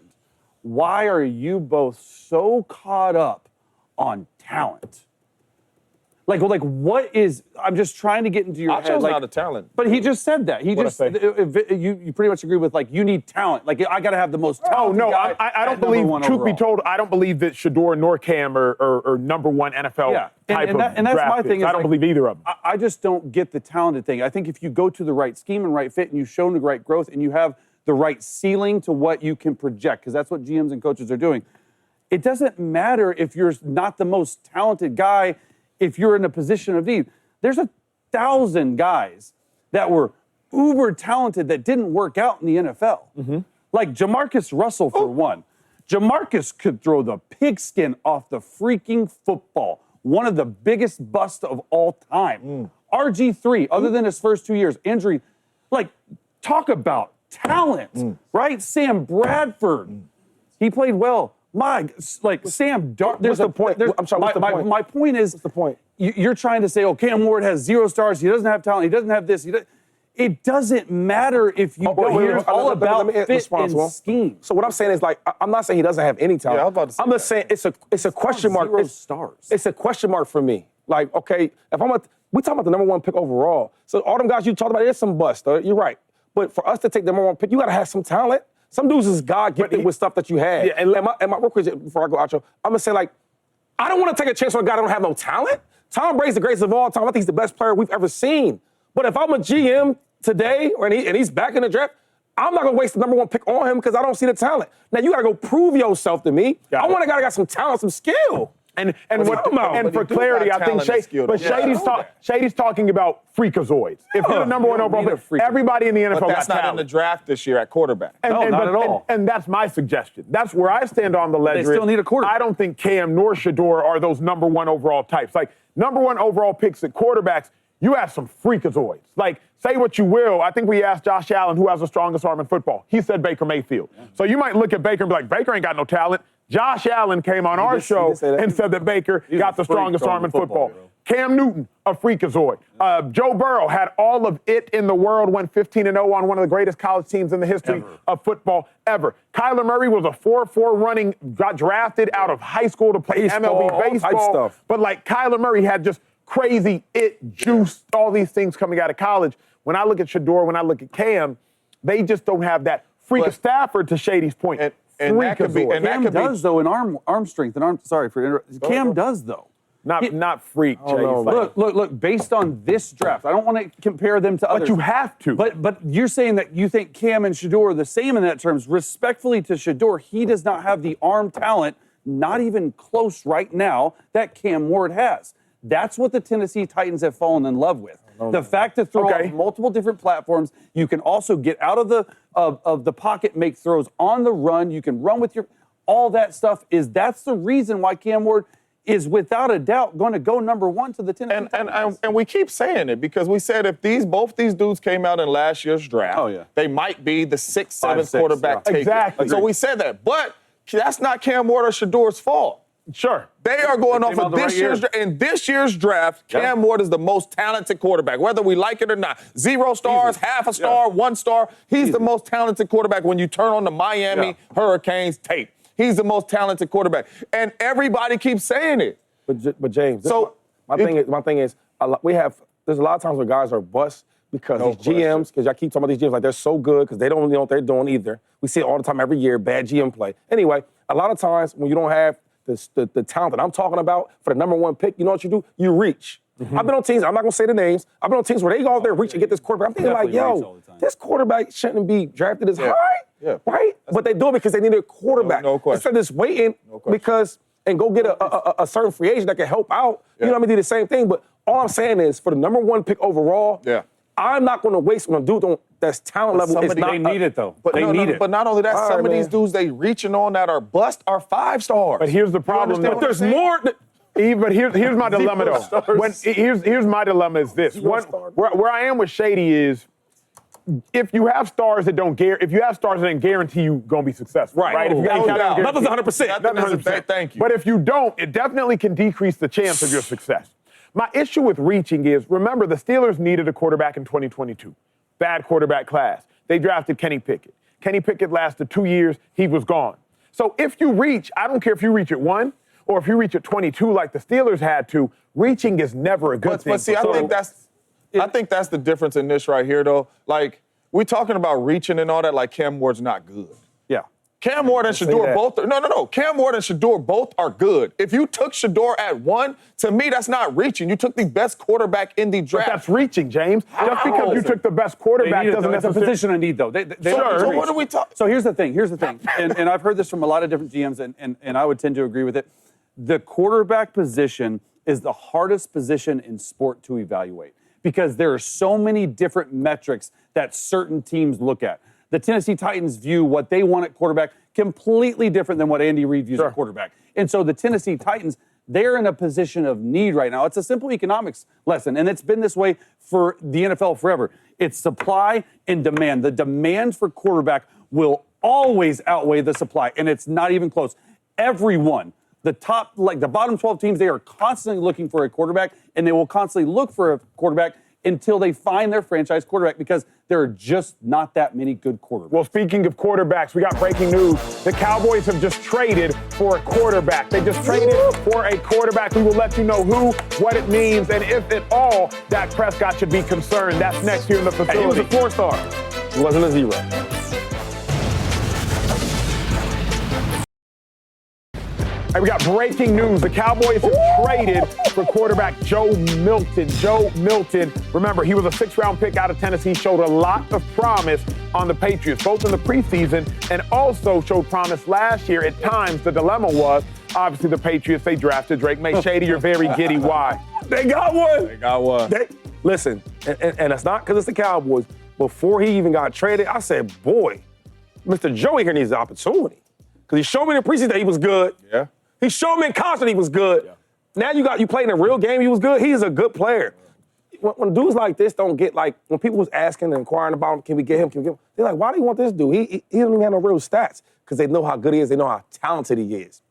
why are you both so caught up on talent? Like what is? I'm just trying to get into your head. Acho's not a talent. But he just said that. You pretty much agree with, like, you need talent. Like, I got to have the most talented guy. I don't believe, truth be told, I don't believe that Shedeur nor Cam are number 1 NFL type of and that's my thing. I don't believe either of them. I just don't get the talented thing. I think if you go to the right scheme and right fit and you've shown the right growth and you have the right ceiling to what you can project, because that's what GMs and coaches are doing, it doesn't matter if you're not the most talented guy. If you're in a position of need, there's 1,000 guys that were uber talented that didn't work out in the NFL. Mm-hmm. Like Jamarcus Russell, for one. Jamarcus could throw the pigskin off the freaking football. One of the biggest busts of all time. RG3, other than his first 2 years, injury. Like, talk about talent, right? Sam Bradford, he played well. Sam Darnold. What's the point? I'm sorry, what's the point? My point is, What's the point? You're trying to say, Cam Ward has 0 stars. He doesn't have talent. He doesn't have this. It doesn't matter if you it's all about fit and scheme. So what I'm saying is, like, I'm not saying he doesn't have any talent. Yeah, I was about to say I'm just saying it's a question mark. 0 stars. It's a question mark for me. Like, okay, we talking about the number 1 pick overall. So all them guys you talked about, there's some bust. You're right. But for us to take the number 1 pick, you got to have some talent. Some dudes is God gifted with stuff that you had. Yeah, and my real quick before I go outro, I'm gonna say, like, I don't want to take a chance on a guy that don't have no talent. Tom Brady's the greatest of all time. I think he's the best player we've ever seen. But if I'm a GM today and he's back in the draft, I'm not gonna waste the number 1 pick on him because I don't see the talent. Now you gotta go prove yourself to me. I want a guy that got some talent, some skill. And for clarity, I think Shady's talking about freakazoids. If you're the number 1 overall pick, everybody in the NFL But that's got not talent. in the draft this year at quarterback. Not at all. And that's my suggestion. That's where I stand on the ledger. They still need a quarterback. I don't think Cam nor Shedeur are those number 1 overall types. Like, number 1 overall picks at quarterbacks, you have some freakazoids. Like, say what you will. I think we asked Josh Allen who has the strongest arm in football. He said Baker Mayfield. Yeah. So you might look at Baker and be like, Baker ain't got no talent. Josh Allen came on our show and said that Baker got the strongest arm in football. Cam Newton, a freakazoid. Joe Burrow had all of it in the world, went 15-0 on one of the greatest college teams in the history of football ever. Kyler Murray was a 4.4 running, got drafted out of high school to play MLB baseball. But, like, Kyler Murray had just crazy juice, all these things coming out of college. When I look at Shedeur, when I look at Cam, they just don't have that freak of Stafford, to Shady's point. And that could be, Cam does, though, in arm strength. And sorry for interrupting. Cam does, though. Not freak, Jay. Look, based on this draft, I don't want to compare them to others. But you have to. But you're saying that you think Cam and Shedeur are the same in that terms. Respectfully to Shedeur, he does not have the arm talent, not even close right now, that Cam Ward has. That's what the Tennessee Titans have fallen in love with. The fact to throw on multiple different platforms, you can also get out of the pocket, make throws on the run. You can run with all that stuff. That's the reason why Cam Ward is without a doubt going to go number 1 to the Tennessee Titans. And we keep saying it because we said if both these dudes came out in last year's draft, they might be the 6th, 7th quarterback taken. Exactly. So we said that. But that's not Cam Ward or Shedeur's fault. Sure. They are going off of this year's draft. In this year's draft, Cam Ward is the most talented quarterback, whether we like it or not. 0 stars, half a star, 1 star. He's the most talented quarterback when you turn on the Miami Hurricanes tape. He's the most talented quarterback. And everybody keeps saying it. But James, my thing is, there's a lot of times where guys are bust because these GMs, because y'all keep talking about these GMs like they're so good because they don't know what they're doing either. We see it all the time every year, bad GM play. Anyway, a lot of times when you don't have the talent that I'm talking about for the number 1 pick, you know what you do? You reach. I've been on teams, I'm not going to say the names, I've been on teams where they go out there, reach and get this quarterback. I'm thinking like, yo, this quarterback shouldn't be drafted as high, right? But they do it because they need a quarterback. No question. Instead of just waiting and go get a certain free agent that can help out, you know what I mean, do the same thing. But all I'm saying is for the number 1 pick overall, I'm not going to waste on a dude that's talent level. They need it, though. But But not only that, some of these dudes they reaching on that are bust are 5 stars. But here's the problem. But there's more. But here's my dilemma, though. Here's my dilemma is this. Where I am with Shady is, if you have stars that don't guarantee you gonna be successful, right? If you got nothing's 100%. Thank you. But if you don't, it definitely can decrease the chance of your success. My issue with reaching is, remember, the Steelers needed a quarterback in 2022. Bad quarterback class. They drafted Kenny Pickett. Kenny Pickett lasted 2 years. He was gone. So if you reach, I don't care if you reach at 1 or if you reach at 22 like the Steelers had to, reaching is never a good thing. But see, I think that's the difference in this right here, though. Like, we're talking about reaching and all that, like Cam Ward's not good. Yeah. Cam Ward and Shedeur both are, no. Cam Ward and Shedeur both are good. If you took Shedeur at 1, to me, that's not reaching. You took the best quarterback in the draft. But that's reaching, James. Just because you took the best quarterback doesn't necessarily... It's a position I need, though. So what are we talking? So here's the thing. And I've heard this from a lot of different GMs, and I would tend to agree with it. The quarterback position is the hardest position in sport to evaluate because there are so many different metrics that certain teams look at. The Tennessee Titans view what they want at quarterback completely different than what Andy Reid views at quarterback. And so the Tennessee Titans, they're in a position of need right now. It's a simple economics lesson, and it's been this way for the NFL forever. It's supply and demand. The demand for quarterback will always outweigh the supply, and it's not even close. Everyone, the bottom 12 teams, they are constantly looking for a quarterback, and they will constantly look for a quarterback until they find their franchise quarterback because there are just not that many good quarterbacks. Well, speaking of quarterbacks, we got breaking news. The Cowboys have just traded for a quarterback. They just traded for a quarterback. We will let you know who, what it means, and if at all Dak Prescott should be concerned. That's next here in the facility. He was a 4-star. He wasn't a 0. Hey, we got breaking news. The Cowboys have traded for quarterback Joe Milton. Joe Milton, remember, he was a 6th-round pick out of Tennessee, showed a lot of promise on the Patriots, both in the preseason and also showed promise last year. At times, the dilemma was, obviously, the Patriots, they drafted Drake May. Shady, you're very giddy. Why? They got one. They got one. Listen, and it's not because it's the Cowboys. Before he even got traded, I said, boy, Mr. Joey here needs the opportunity. Because he showed me in the preseason that he was good. Yeah. He showed me in college that he was good. Yeah. Now you played in a real game, he was good. He's a good player. When dudes like this don't get, like, when people was asking and inquiring about him, can we get him, they're like, why do you want this dude? He doesn't even have no real stats because they know how good he is. They know how talented he is.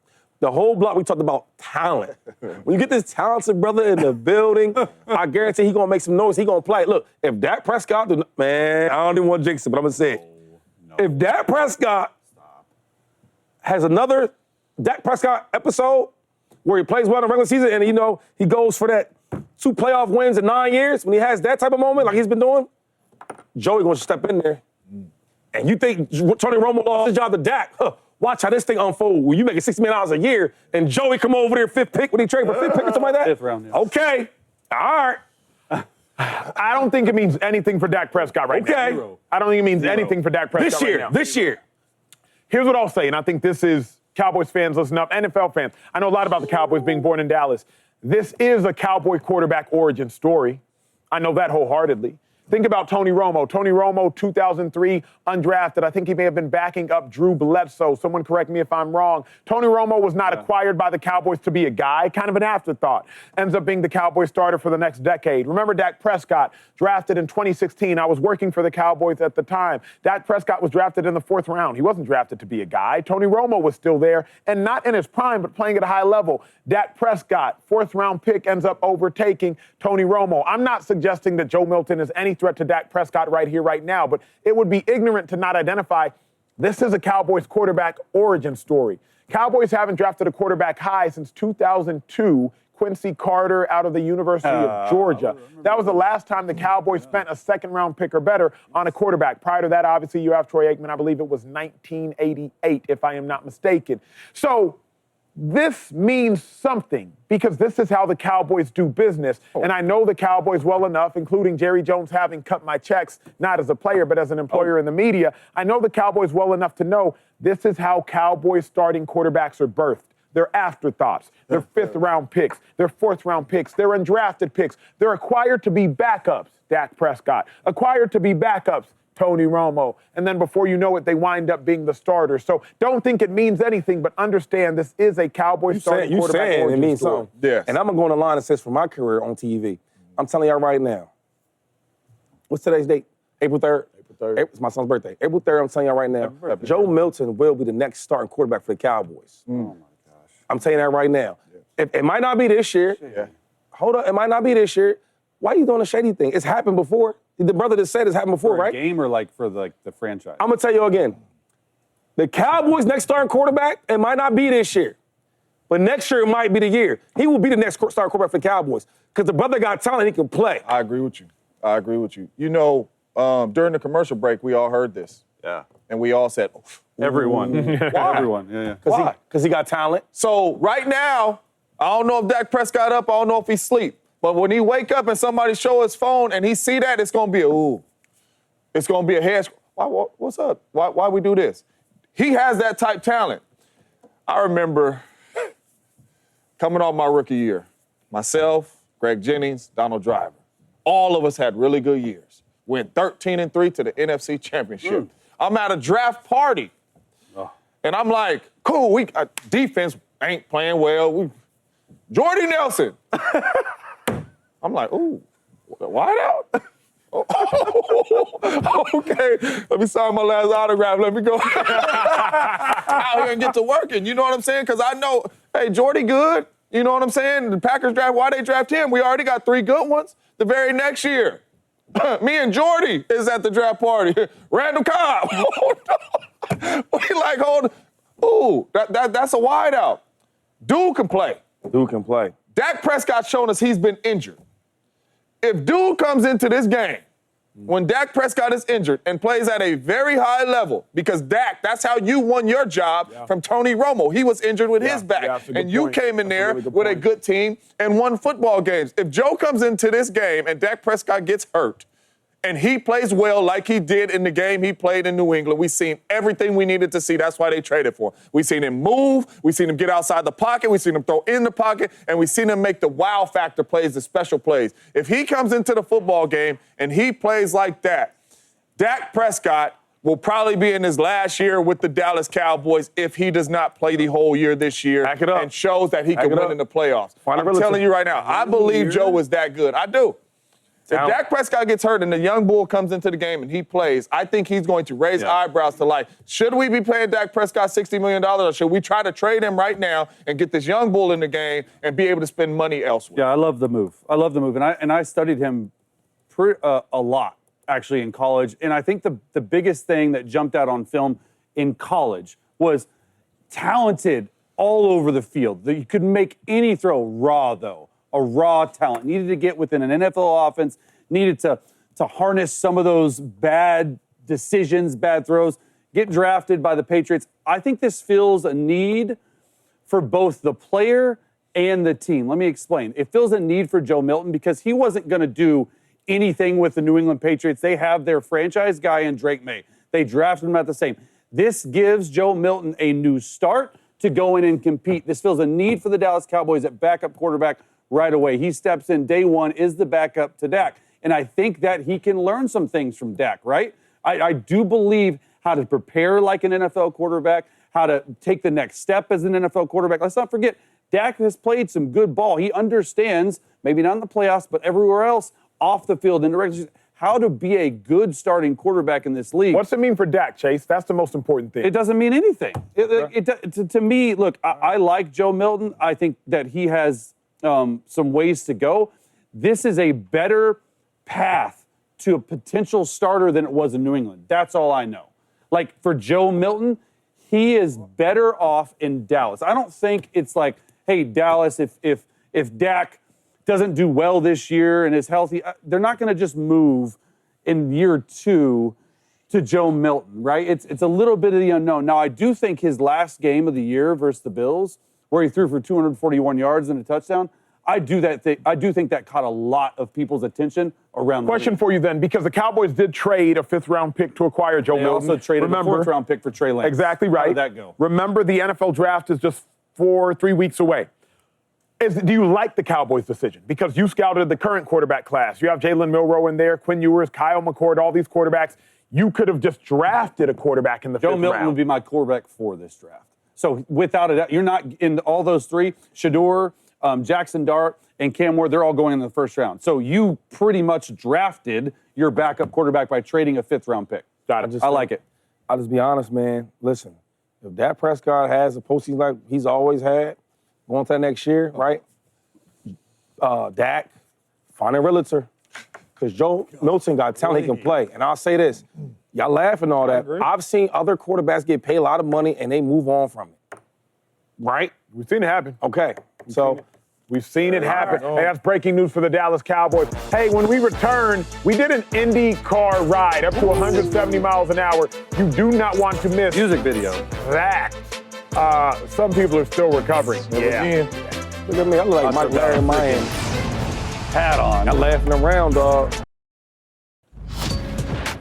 The whole block, we talked about talent. When you get this talented brother in the building, I guarantee he's going to make some noise. He's going to play. Look, if Dak Prescott, man, I don't even want to jinx it, but I'm going to say it. If Dak Prescott has another Dak Prescott episode where he plays well in the regular season and, he goes for that 2 playoff wins in 9 years, when he has that type of moment like he's been doing, Joey going to step in there. And you think Tony Romo lost his job to Dak? Watch how this thing unfold. When you make $60 million a year and Joey come over there 5th pick when he trade for 5th pick or something like that? 5th round, yeah. Okay. All right. I don't think it means anything for Dak Prescott right now. Okay. I don't think it means anything for Dak Prescott right now. This year. Here's what I'll say, and I think this is Cowboys fans, listen up, NFL fans. I know a lot about the Cowboys being born in Dallas. This is a Cowboy quarterback origin story. I know that wholeheartedly. Think about Tony Romo. Tony Romo, 2003, undrafted. I think he may have been backing up Drew Bledsoe. Someone correct me if I'm wrong. Tony Romo was not acquired by the Cowboys to be a guy, kind of an afterthought. Ends up being the Cowboys starter for the next decade. Remember Dak Prescott, drafted in 2016. I was working for the Cowboys at the time. Dak Prescott was drafted in the 4th round. He wasn't drafted to be a guy. Tony Romo was still there, and not in his prime, but playing at a high level. Dak Prescott, 4th round pick, ends up overtaking Tony Romo. I'm not suggesting that Joe Milton is any threat to Dak Prescott right here, right now, but it would be ignorant to not identify this is a Cowboys quarterback origin story. Cowboys haven't drafted a quarterback high since 2002, Quincy Carter out of the University of Georgia. That was the last time the Cowboys spent a 2nd-round pick or better on a quarterback. Prior to that, obviously, you have Troy Aikman. I believe it was 1988, if I am not mistaken. So this means something because this is how the Cowboys do business. And I know the Cowboys well enough, including Jerry Jones having cut my checks, not as a player, but as an employer in the media. I know the Cowboys well enough to know this is how Cowboys starting quarterbacks are birthed. They're afterthoughts. They're 5th-round picks. They're 4th-round picks. They're undrafted picks. They're acquired to be backups, Dak Prescott. Acquired to be backups, Tony Romo. And then before you know it, they wind up being the starter. So don't think it means anything, but understand this is a Cowboys starting quarterback. You saying it means something. Yes. And I'm going to go on the line and say for my career on TV. I'm telling y'all right now. What's today's date? April 3rd? It's my son's birthday. April 3rd, I'm telling y'all right now. Joe Milton will be the next starting quarterback for the Cowboys. Oh, my gosh. I'm telling you that right now. Yeah. It might not be this year. Yeah. Hold up. It might not be this year. Why are you doing a shady thing? It's happened before. The brother that said it's happened before, for right? Game or like for the franchise? I'm going to tell you again. The Cowboys' next starting quarterback, it might not be this year. But next year, it might be the year. He will be the next starting quarterback for the Cowboys because the brother got talent, he can play. I agree with you. You know, during the commercial break, we all heard this. Yeah. And we all said, everyone. Why? Everyone. Yeah. Why? Because he got talent. So right now, I don't know if Dak Prescott up, I don't know if he sleep. But when he wake up and somebody show his phone and he see that, it's going to be a ooh. It's going to be a head. What's up? Why we do this? He has that type talent. I remember coming off my rookie year, myself, Greg Jennings, Donald Driver. All of us had really good years. Went 13-3 to the NFC Championship. I'm at a draft party. And I'm like, cool, defense ain't playing well. Jordy Nelson. I'm like, ooh, wide out? Okay, let me sign my last autograph. Let me go out here and get to working. You know what I'm saying? Because I know, hey, Jordy good. You know what I'm saying? The Packers draft, why they draft him? We already got 3 good ones the very next year. Me and Jordy is at the draft party. Randall Cobb. We like, ooh, that's a wide out. Dude can play. Dude can play. Dak Prescott's shown us he's been injured. If dude comes into this game when Dak Prescott is injured and plays at a very high level, because Dak, that's how you won your job from Tony Romo. He was injured with his back, and you came in there with a good team and won football games. If Joe comes into this game and Dak Prescott gets hurt, and he plays well like he did in the game he played in New England. We've seen everything we needed to see. That's why they traded for him. We've seen him move. We've seen him get outside the pocket. We've seen him throw in the pocket. And we've seen him make the wow factor plays, the special plays. If he comes into the football game and he plays like that, Dak Prescott will probably be in his last year with the Dallas Cowboys if he does not play the whole year this year and shows that he can win in the playoffs. I'm telling you right now, I believe Joe is that good. I do. If Dak Prescott gets hurt and the young bull comes into the game and he plays, I think he's going to raise eyebrows to life. Should we be paying Dak Prescott $60 million, or should we try to trade him right now and get this young bull in the game and be able to spend money elsewhere? Yeah, I love the move. And I studied him a lot, actually, in college. And I think the biggest thing that jumped out on film in college was talented all over the field. You could make any throw raw, though. A raw talent, needed to get within an NFL offense, needed to harness some of those bad decisions, bad throws, get drafted by the Patriots. I think this fills a need for both the player and the team. Let me explain. It fills a need for Joe Milton because he wasn't going to do anything with the New England Patriots. They have their franchise guy in Drake May. They drafted him at the same. This gives Joe Milton a new start to go in and compete. This fills a need for the Dallas Cowboys at backup quarterback right away. He steps in day one, is the backup to Dak. And I think that he can learn some things from Dak, right? I do believe how to prepare like an NFL quarterback, how to take the next step as an NFL quarterback. Let's not forget, Dak has played some good ball. He understands, maybe not in the playoffs, but everywhere else, off the field, in the regular season, how to be a good starting quarterback in this league. What's it mean for Dak, Chase? That's the most important thing. It doesn't mean anything. To me, look, I like Joe Milton. I think that he has some ways to go. This is a better path to a potential starter than it was in New England. That's all I know. Like, for Joe Milton, he is better off in Dallas. I don't think it's like, hey, Dallas, if Dak doesn't do well this year and is healthy, they're not going to just move in year 2 to Joe Milton, right? It's a little bit of the unknown. Now, I do think his last game of the year versus the Bills, where he threw for 241 yards and a touchdown, I do think that caught a lot of people's attention around the Question league. for you then, because the Cowboys did trade a 5th-round pick to acquire Joe Milton. They also traded a 4th-round pick for Trey Lance. Exactly right. How did that go? Remember, the NFL draft is just 3 weeks away. Do you like the Cowboys' decision? Because you scouted the current quarterback class. You have Jalen Milroe in there, Quinn Ewers, Kyle McCord, all these quarterbacks. You could have just drafted a quarterback in the 5th round. Joe Milton would be my quarterback for this draft. So without a doubt, you're not in all those 3. Shedeur, Jackson Dart, and Cam Ward, they're all going in the 1st round. So you pretty much drafted your backup quarterback by trading a 5th-round pick. Got it. I like it. I'll just be honest, man. Listen, if Dak Prescott has a postseason like he's always had, going to that next year, right? Dak, find a realtor. Because Joe Milton got talent, he can play. And I'll say this, y'all laugh and all that. I've seen other quarterbacks get paid a lot of money and they move on from it. Right? We've seen it happen. Okay. We've seen it happen. Hey, that's breaking news for the Dallas Cowboys. Hey, when we return, we did an Indy car ride up to 170 miles an hour. You do not want to miss Music video. that. Some people are still recovering. Yeah. Look at me, I look like Mike Larry in Miami. Hat on. I'm laughing around, dog.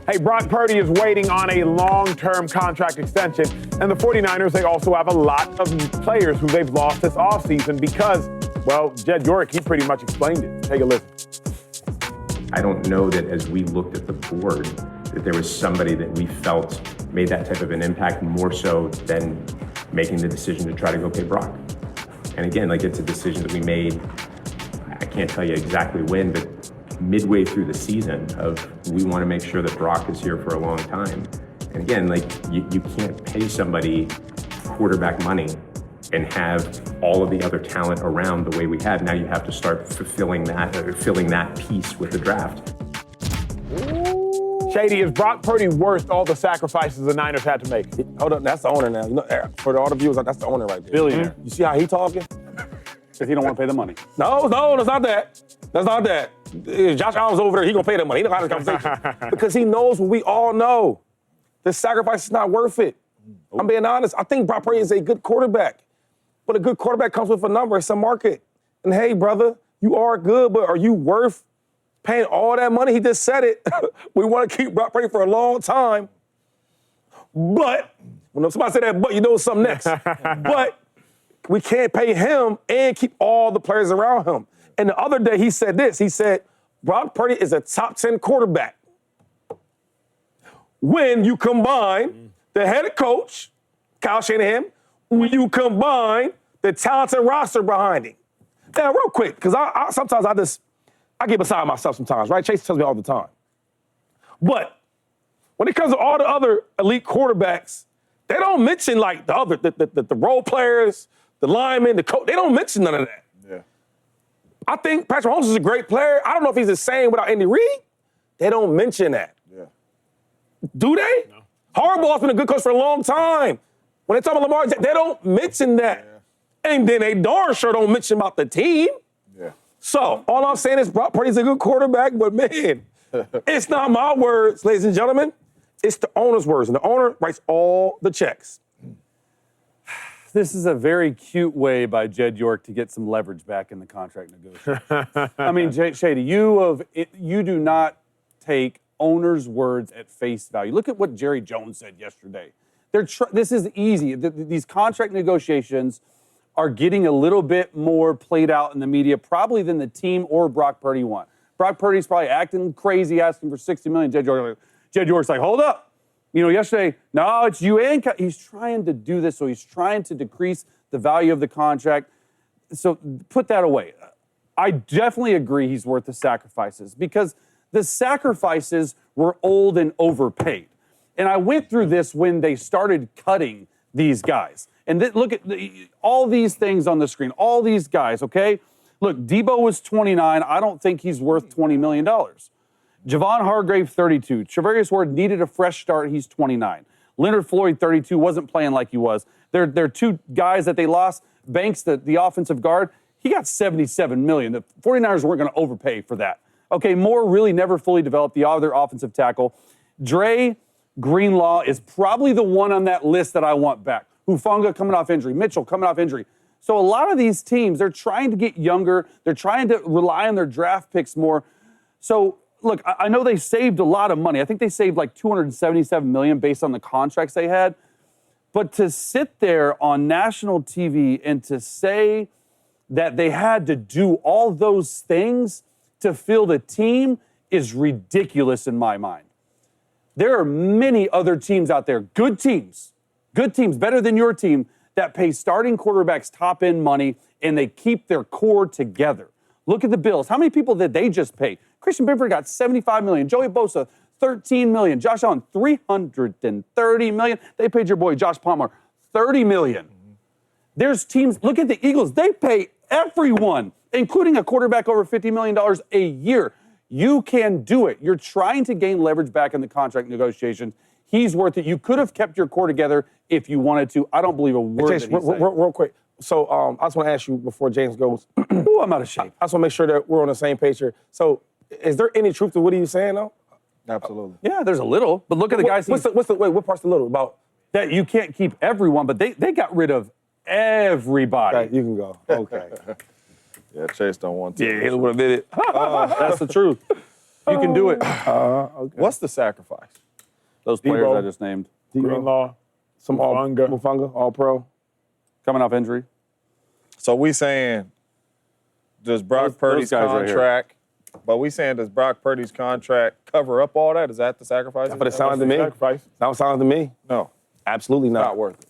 Hey, Brock Purdy is waiting on a long-term contract extension, and the 49ers, they also have a lot of players who they've lost this offseason because, well, Jed York, he pretty much explained it. Take a listen. I don't know that as we looked at the board that there was somebody that we felt made that type of an impact more so than making the decision to try to go pay Brock. And again, like it's a decision that we made, I can't tell you exactly when, but midway through the season of we want to make sure that Brock is here for a long time. And again, like you can't pay somebody quarterback money and have all of the other talent around the way we have. Now you have to start filling that piece with the draft. Shady, is Brock Purdy worth all the sacrifices the Niners had to make? Hold up, that's the owner now. You know, for all the viewers, that's the owner right there. Billionaire. You see how he talking? Because he don't want to pay the money. No, that's not that. That's not that. Josh Allen's over there, he gonna pay the money. He know how this conversation. Because he knows what we all know. The sacrifice is not worth it. I'm being honest. I think Brock Purdy is a good quarterback. But a good quarterback comes with a number. It's a market. And hey, brother, you are good, but are you worth paying all that money? He just said it. We want to keep Brock Purdy for a long time. But, when somebody said that, but you know something next. But we can't pay him and keep all the players around him. And the other day he said this. He said, Brock Purdy is a top 10 quarterback. When you combine the head coach, Kyle Shanahan, when you combine the talented roster behind him. Now, real quick, because sometimes I get beside myself sometimes, right? Chase tells me all the time. But when it comes to all the other elite quarterbacks, they don't mention like the role players, the linemen, the coach. They don't mention none of that. Yeah. I think Patrick Mahomes is a great player. I don't know if he's the same without Andy Reid. They don't mention that. Yeah. Do they? No. Harbaugh's been a good coach for a long time. When they talk about Lamar, they don't mention that. Yeah. And then they darn sure don't mention about the team. Yeah. So all I'm saying is Brock Purdy's a good quarterback, but man, it's not my words, ladies and gentlemen. It's the owner's words, and the owner writes all the checks. This is a very cute way by Jed York to get some leverage back in the contract negotiation. I mean, Shady, you do not take owners' words at face value. Look at what Jerry Jones said yesterday. This is easy. These contract negotiations are getting a little bit more played out in the media probably than the team or Brock Purdy want. Brock Purdy's probably acting crazy, asking for $60 million. Jed York's like, hold up. You know, yesterday, no, it's you and he's trying to do this, so he's trying to decrease the value of the contract. So put that away. I definitely agree he's worth the sacrifices because the sacrifices were old and overpaid. And I went through this when they started cutting these guys. And look at all these things on the screen, all these guys, okay? Look, Debo was 29. I don't think he's worth $20 million. Javon Hargrave, 32. Charvarius Ward needed a fresh start. He's 29. Leonard Floyd, 32, wasn't playing like he was. They're two guys that they lost. Banks, the offensive guard, he got $77 million. The 49ers weren't going to overpay for that. Okay, Moore really never fully developed, the other offensive tackle. Dre Greenlaw is probably the one on that list that I want back. Hufanga coming off injury. Mitchell coming off injury. So a lot of these teams, they're trying to get younger. They're trying to rely on their draft picks more. So, look, I know they saved a lot of money. I think they saved like $277 million based on the contracts they had. But to sit there on national TV and to say that they had to do all those things to field a team is ridiculous in my mind. There are many other teams out there, good teams, better than your team, that pay starting quarterbacks top-end money and they keep their core together. Look at the Bills. How many people did they just pay? Christian Benford got $75 million. Joey Bosa, $13 million. Josh Allen, $330 million. They paid your boy Josh Palmer $30 million. There's teams, look at the Eagles. They pay everyone, including a quarterback, over $50 million a year. You can do it. You're trying to gain leverage back in the contract negotiations. He's worth it. You could have kept your core together if you wanted to. I don't believe a word James, that he's saying. real quick. So I just want to ask you before James goes. Ooh, I'm out of shape. I just want to make sure that we're on the same page here. So is there any truth to what he's saying, though? Absolutely. Yeah, there's a little. But look at the guys. What part's the little about? That you can't keep everyone, but they got rid of everybody. Okay, you can go. Okay. Yeah, Chase don't want to. Yeah, he would have did it. That's the truth. You can do it. Okay. What's the sacrifice? Those players Debo. I just named. Greenlaw, Some Mufanga, all pro. Coming off injury. So we saying, does Brock Purdy's guys right here. contract, but we saying, does Brock Purdy's contract cover up all that? Is that the sacrifice? But it sounded to me. Sacrifice. That sounded to me. No. Absolutely not. Not worth it.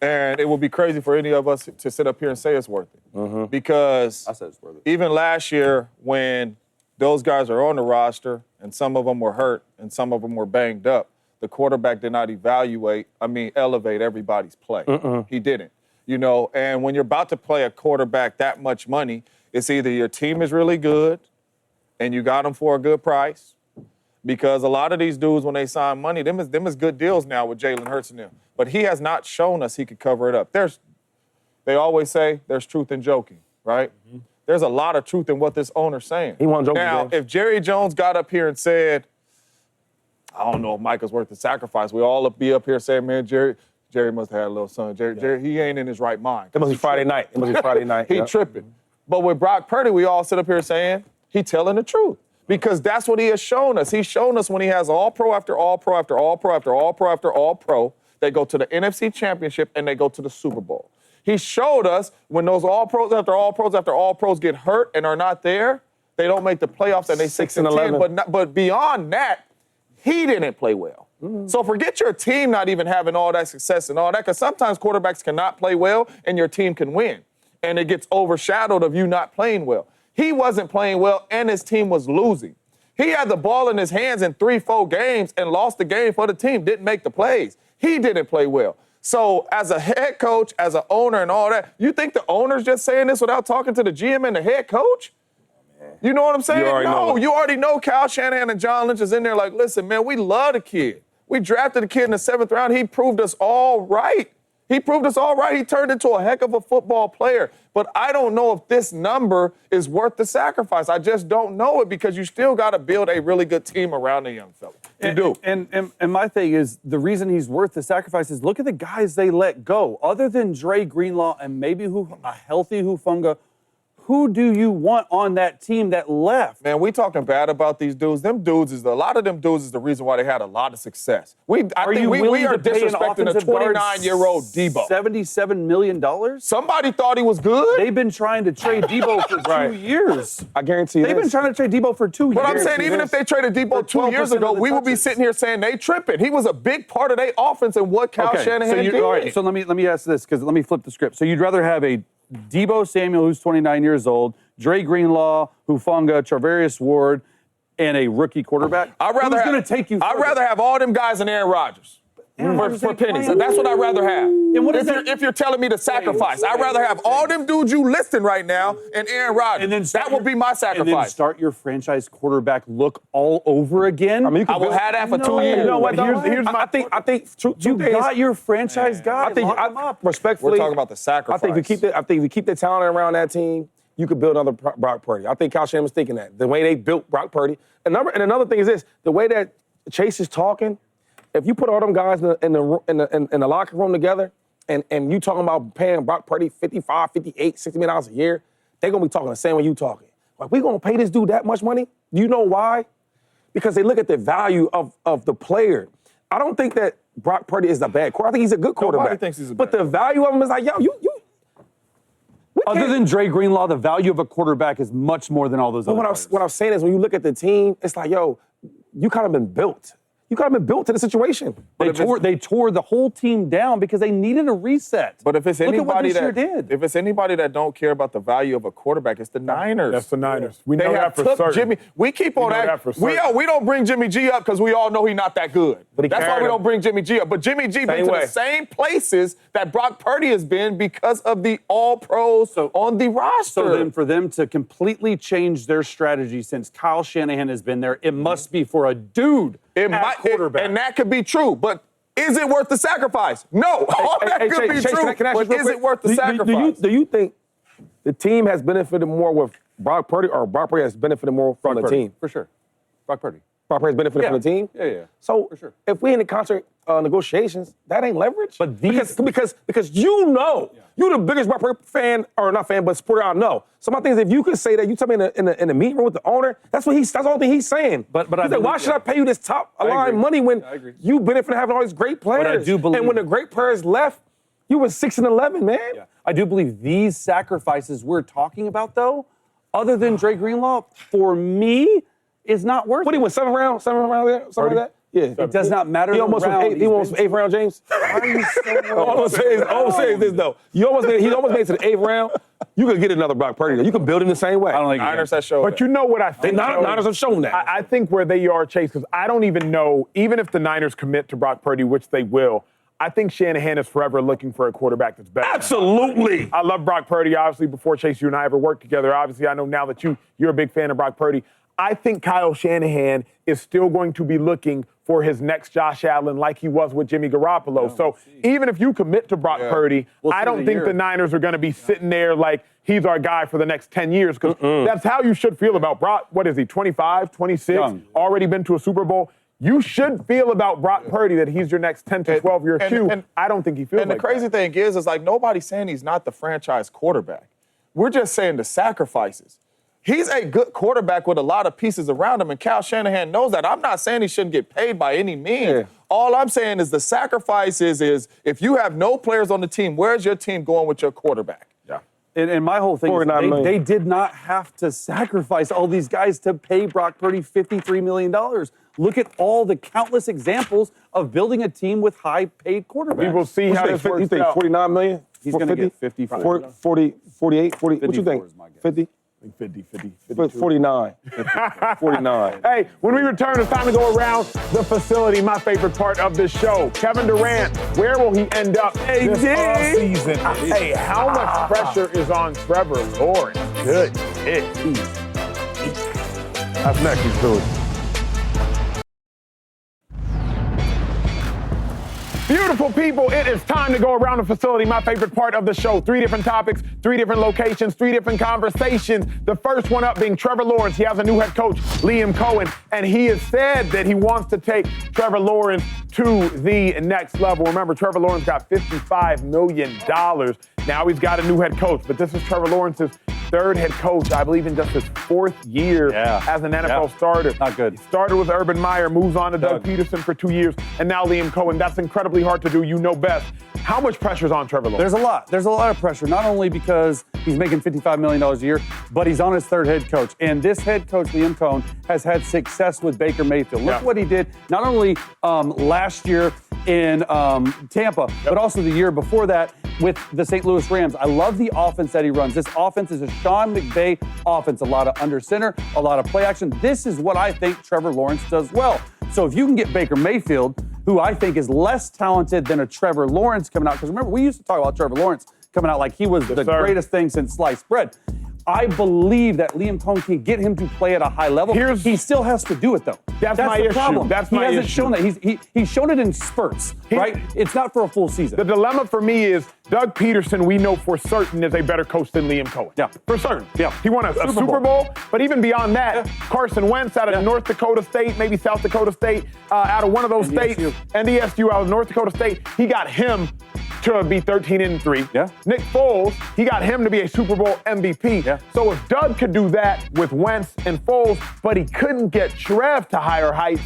And it would be crazy for any of us to sit up here and say it's worth it. Because I said it's worth it. even last year when those guys are on the roster and some of them were hurt and some of them were banged up, the quarterback did not elevate everybody's play. He didn't. You know, and when you're about to play a quarterback that much money, it's either your team is really good and you got them for a good price, because a lot of these dudes, when they sign money, them is good deals now with Jalen Hurts and them. But he has not shown us he could cover it up. They always say there's truth in joking, right? There's a lot of truth in what this owner's saying. He won't joke Now, if Jerry Jones got up here and said, I don't know if Micah's worth the sacrifice, we all be up here saying, man, Jerry must have had a little son. Jerry, he ain't in his right mind. It must be Friday night. He tripping. But with Brock Purdy, we all sit up here saying he telling the truth, because that's what he has shown us. He's shown us when he has all pro after all pro after all pro after all pro after all pro, they go to the NFC Championship and they go to the Super Bowl. He showed us when those all pros after all pros after all pros get hurt and are not there, they don't make the playoffs and they 6-10. But beyond that, he didn't play well. So forget your team not even having all that success and all that, because sometimes quarterbacks cannot play well and your team can win. And it gets overshadowed of you not playing well. He wasn't playing well and his team was losing. He had the ball in his hands in 3-4 games and lost the game for the team, didn't make the plays. He didn't play well. So as a head coach, as an owner and all that, you think the owner's just saying this without talking to the GM and the head coach? You know what I'm saying? You already know Kyle Shanahan and John Lynch is in there like, listen, man, we love the kid. We drafted the kid in the 7th round. He proved us all right. He turned into a heck of a football player. But I don't know if this number is worth the sacrifice. I just don't know it, because you still got to build a really good team around the young fella. You do. And my thing is, the reason he's worth the sacrifice is look at the guys they let go. Other than Dre Greenlaw and maybe a healthy Hufanga, who do you want on that team that left? Man, we talking bad about these dudes. A lot of them dudes is the reason why they had a lot of success. I think we are disrespecting a 29-year-old Debo. $77 million? Somebody thought he was good. They've been trying to trade Debo for 2 years. I guarantee you They've been trying to trade Debo for 2 years. But I'm saying, even if they traded Debo 2 years ago, we would be sitting here saying they tripping. He was a big part of their offense and what Kyle Shanahan did. All right, so let me ask this, because let me flip the script. So you'd rather have a Debo Samuel, who's 29 years old, Dre Greenlaw, Hufanga, Charvarius Ward, and a rookie quarterback? I'd rather have all them guys and Aaron Rodgers for pennies. That's what I'd rather have. And if you're telling me to sacrifice, I'd rather have all them dudes you listing right now and Aaron Rodgers. And that would be my sacrifice. And then start your franchise quarterback look all over again? I will have that for 2 years. You know what? I think you got your franchise guy. Lock him up. Respectfully, we're talking about the sacrifice. I think if you keep the talent around that team, you could build another Brock Purdy. I think Kyle Shanahan was thinking that. The way they built Brock Purdy. And another thing is this, the way that Chase is talking, if you put all them guys in the locker room together and you talking about paying Brock Purdy $55, $58, $60 million a year, they're going to be talking the same way you talking. Like, we going to pay this dude that much money? Do you know why? Because they look at the value of the player. I don't think that Brock Purdy is a bad quarterback. I think he's a good quarterback. Nobody thinks he's a bad But the value of him is like, yo, Other than Dre Greenlaw, the value of a quarterback is much more than all those other players. What I'm saying is, when you look at the team, it's like, yo, you kind of been built. You kind of been built to the situation. They tore the whole team down because they needed a reset. But if it's anybody if it's anybody that don't care about the value of a quarterback, it's the Niners. That's the Niners. We know that for certain. Jimmy. We keep on that. We don't bring Jimmy G up because we all know he's not that good. That's why we don't bring Jimmy G up. But Jimmy G been to the same places that Brock Purdy has been because of the All-Pros on the roster. So then for them to completely change their strategy since Kyle Shanahan has been there, it must be for a dude quarterback. And that could be true, but is it worth the sacrifice? No. All that could be true, but is it worth the sacrifice? Do you think the team has benefited more with Brock Purdy, or Brock Purdy has benefited more from the team? For sure. Brock Purdy. Brock Purdy has benefited from the team? Yeah. So for sure. If we in the contract negotiations, that ain't leverage. But because you know, you're the biggest Brock Purdy fan, or not fan, but supporter I know. So my thing is, if you could say that, you tell me in the meeting room with the owner, that's the only thing he's saying. But he's like, why should I pay you this top line money when you benefit from having all these great players? But I do believe, and when the great players left, you were 6-11, man. Yeah. I do believe these sacrifices we're talking about, though, other than Dre Greenlaw, for me, is not worth it. What, he went 7th round there? Something like that? Yeah. It does not matter. He almost was eighth round, James. Why are you so All I'm saying is this, though. He almost made it to the 8th round. You could get another Brock Purdy. You can build him the same way. I don't think Niners have shown But you know what I The think? Niners have shown that. I think where they are, Chase, because I don't even know, even if the Niners commit to Brock Purdy, which they will, I think Shanahan is forever looking for a quarterback that's better. Absolutely. I love Brock Purdy, obviously, before Chase, you and I ever worked together. Obviously, I know now that you're a big fan of Brock Purdy. I think Kyle Shanahan is still going to be looking for his next Josh Allen like he was with Jimmy Garoppolo. So even if you commit to Brock Purdy, I don't think the Niners are going to be sitting there like he's our guy for the next 10 years because that's how you should feel about Brock. What is he, 25, 26, already been to a Super Bowl? You should feel about Brock Purdy that he's your next 10 to 12-year Q. I don't think he feels like that. And the crazy thing is like nobody's saying he's not the franchise quarterback. We're just saying the sacrifices. He's a good quarterback with a lot of pieces around him, and Kyle Shanahan knows that. I'm not saying he shouldn't get paid by any means. Yeah. All I'm saying is the sacrifices is if you have no players on the team, where's your team going with your quarterback? Yeah. And my whole thing is they did not have to sacrifice all these guys to pay Brock Purdy $53 million. Look at all the countless examples of building a team with high-paid quarterbacks. We will see how this works You think out. $49 million? He's going to get 54. 40, 48, 40. What you 54 think? is my guess. 50? 49. 49. Hey, when we return, it's time to go around the facility, my favorite part of this show. Kevin Durant, where will he end up this offseason? Hey, how much pressure is on Trevor Lawrence? Good hit. That's next, he's doing. Beautiful people, it is time to go around the facility, my favorite part of the show. 3 different topics, 3 different locations, 3 different conversations. The first one up being Trevor Lawrence. He has a new head coach, Liam Cohen, and he has said that he wants to take Trevor Lawrence to the next level. Remember, Trevor Lawrence got $55 million. Now he's got a new head coach, but this is Trevor Lawrence's 3rd head coach, I believe, in just his 4th year as an NFL starter. Not good. He started with Urban Meyer, moves on to Doug Peterson for 2 years, and now Liam Cohen. That's incredibly hard to do. You know best. How much pressure is on Trevor Lawrence? There's a lot. There's a lot of pressure, not only because he's making $55 million a year, but he's on his 3rd head coach. And this head coach, Liam Cohen, has had success with Baker Mayfield. Look what he did, not only last year in Tampa, but also the year before that with the St. Louis Rams. I love the offense that he runs. This offense is a Sean McVay offense, a lot of under center, a lot of play action. This is what I think Trevor Lawrence does well. So if you can get Baker Mayfield, who I think is less talented than a Trevor Lawrence coming out, because remember, we used to talk about Trevor Lawrence coming out like he was the greatest thing since sliced bread. I believe that Liam Cohen can get him to play at a high level. He still has to do it, though. That's my the issue. problem. That's he my hasn't issue. shown that. He's shown it in spurts, right? It's not for a full season. The dilemma for me is Doug Peterson, we know for certain, is a better coach than Liam Cohen. Yeah. For certain. Yeah. He won a Super Bowl, but even beyond that, Carson Wentz out of North Dakota State, maybe South Dakota State, out of one of those states, NDSU out of North Dakota State, he got him to be 13-3. Yeah. Nick Foles, he got him to be a Super Bowl MVP. Yeah. So if Doug could do that with Wentz and Foles, but he couldn't get Trev to higher heights,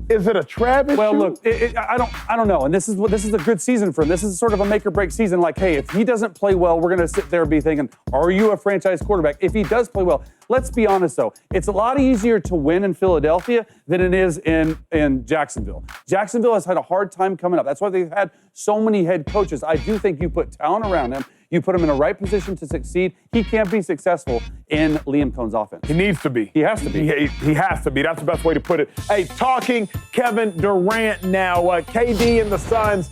is it a Trev issue? Well, look, I don't know. And this is a good season for him. This is sort of a make or break season. Like, hey, if he doesn't play well, we're going to sit there and be thinking, are you a franchise quarterback? If he does play well, let's be honest, though. It's a lot easier to win in Philadelphia than it is in Jacksonville. Jacksonville has had a hard time coming up. That's why they've had so many head coaches. I do think you put talent around him. You put him in the right position to succeed. He can't be successful in Liam Cohen's offense. He needs to be. He has to be. He has to be. That's the best way to put it. Hey, talking Kevin Durant now. KD and the Suns.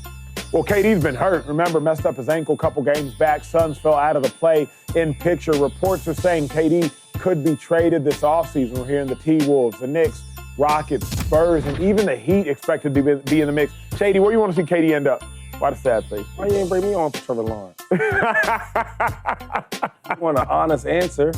Well, KD's been hurt. Remember, messed up his ankle a couple games back. Suns fell out of the play in picture. Reports are saying KD could be traded this offseason. We're hearing the T-Wolves, the Knicks, Rockets, Spurs, and even the Heat expected to be in the mix. Shady, where you want to see KD end up? Why the sad face? Why you ain't bring me on for Trevor Lawrence? I want an honest answer.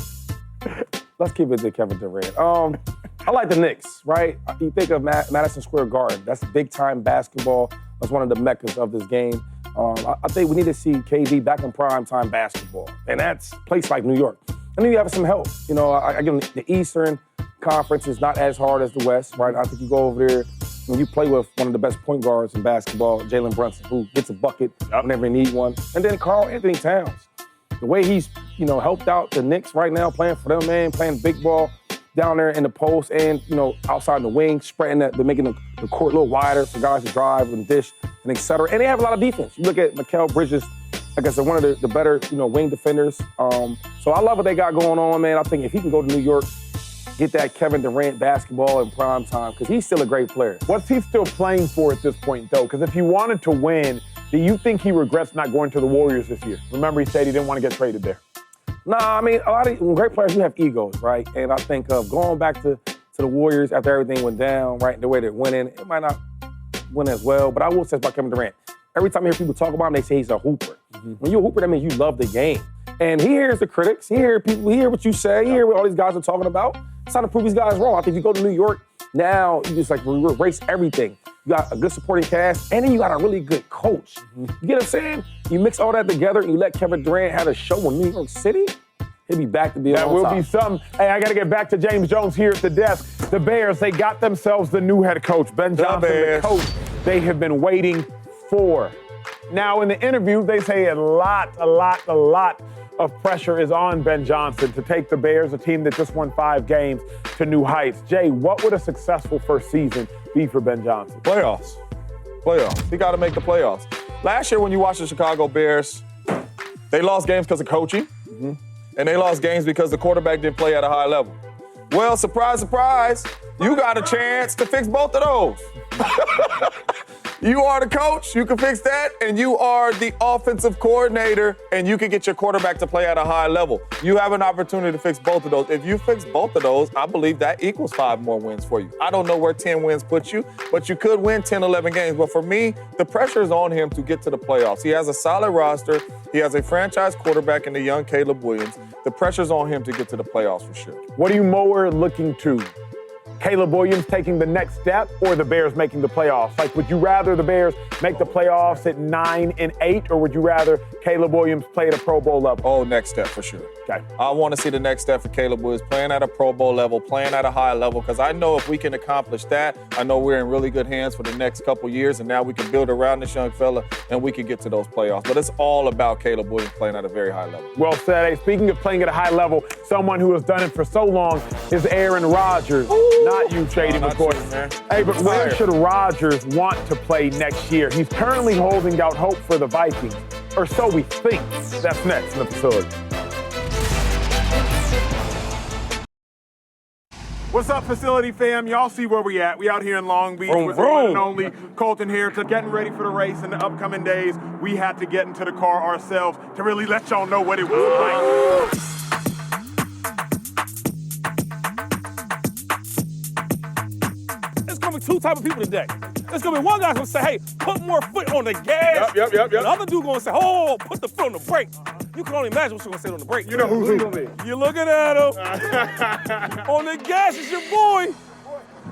Let's keep it to Kevin Durant. I like the Knicks, right? You think of Madison Square Garden. That's big-time basketball. That's one of the meccas of this game. I think we need to see KD back in prime-time basketball, and that's a place like New York. I need to have some help. You know, I give them the Eastern Conference is not as hard as the West, right? I think you go over there and you play with one of the best point guards in basketball, Jalen Brunson, who gets a bucket whenever you need one. And then Karl Anthony Towns. The way he's, helped out the Knicks right now, playing for them, man, playing big ball. down there in the post and, outside in the wing, spreading that, they're making the court a little wider for guys to drive and dish and et cetera. And they have a lot of defense. You look at Mikal Bridges, I guess they're one of the better, wing defenders. So I love what they got going on, man. I think if he can go to New York, get that Kevin Durant basketball in prime time, because he's still a great player. What's he still playing for at this point, though? Because if he wanted to win, do you think he regrets not going to the Warriors this year? Remember, he said he didn't want to get traded there. Nah, I mean, a lot of great players, you have egos, right? And I think going back to the Warriors after everything went down, right, the way they're winning, it might not win as well. But I will say about Kevin Durant, every time I hear people talk about him, they say he's a hooper. When you're a hooper, that means you love the game. And he hears the critics, he hears people, he hears what you say, he hears what all these guys are talking about. It's time to prove these guys wrong. I think if you go to New York now, you just erase everything. You got a good supporting cast, and then you got a really good coach. You get what I'm saying? You mix all that together and you let Kevin Durant have a show in New York City, he'll be back to be on top. That will be something. Hey, I got to get back to James Jones here at the desk. The Bears, they got themselves the new head coach, Ben Johnson, the coach they have been waiting for. Now, in the interview, they say a lot of pressure is on Ben Johnson to take the Bears, a team that just won 5 games, to new heights. Jay, what would a successful first season be for Ben Johnson? Playoffs. He got to make the playoffs. Last year when you watched the Chicago Bears, they lost games because of coaching, and they lost games because the quarterback didn't play at a high level. Well, surprise, surprise, you got a chance to fix both of those. You are the coach, you can fix that, and you are the offensive coordinator, and you can get your quarterback to play at a high level. You have an opportunity to fix both of those. If you fix both of those, I believe that equals 5 more wins for you. I don't know where 10 wins puts you, but you could win 10, 11 games. But for me, the pressure is on him to get to the playoffs. He has a solid roster. He has a franchise quarterback in the young Caleb Williams. The pressure's on him to get to the playoffs for sure. What are you more looking to? Caleb Williams taking the next step or the Bears making the playoffs? Like, would you rather the Bears make the playoffs at 9-8, or would you rather Caleb Williams play at a Pro Bowl level? Oh, next step for sure. Okay. I want to see the next step for Caleb Williams, playing at a Pro Bowl level, playing at a high level, because I know if we can accomplish that, I know we're in really good hands for the next couple years, and now we can build around this young fella, and we can get to those playoffs. But it's all about Caleb Williams playing at a very high level. Well said. Hey, speaking of playing at a high level, someone who has done it for so long is Aaron Rodgers. Not you, Shady McCoy. Man. Hey, but where should Rodgers want to play next year? He's currently holding out hope for the Vikings, or so we think. That's next in the facility. What's up, facility fam? Y'all see where we at. We out here in Long Beach with the one and only Colton here, to getting ready for the race in the upcoming days. We had to get into the car ourselves to really let y'all know what it was like. There's gonna be 2 type of people today. There's gonna be one guy gonna say, hey, put more foot on the gas. Yep. And the other dude gonna say, oh, put the foot on the brake. You can only imagine what you're gonna say on the brake. You know who's gonna be. You're looking at him. On the gas is your boy.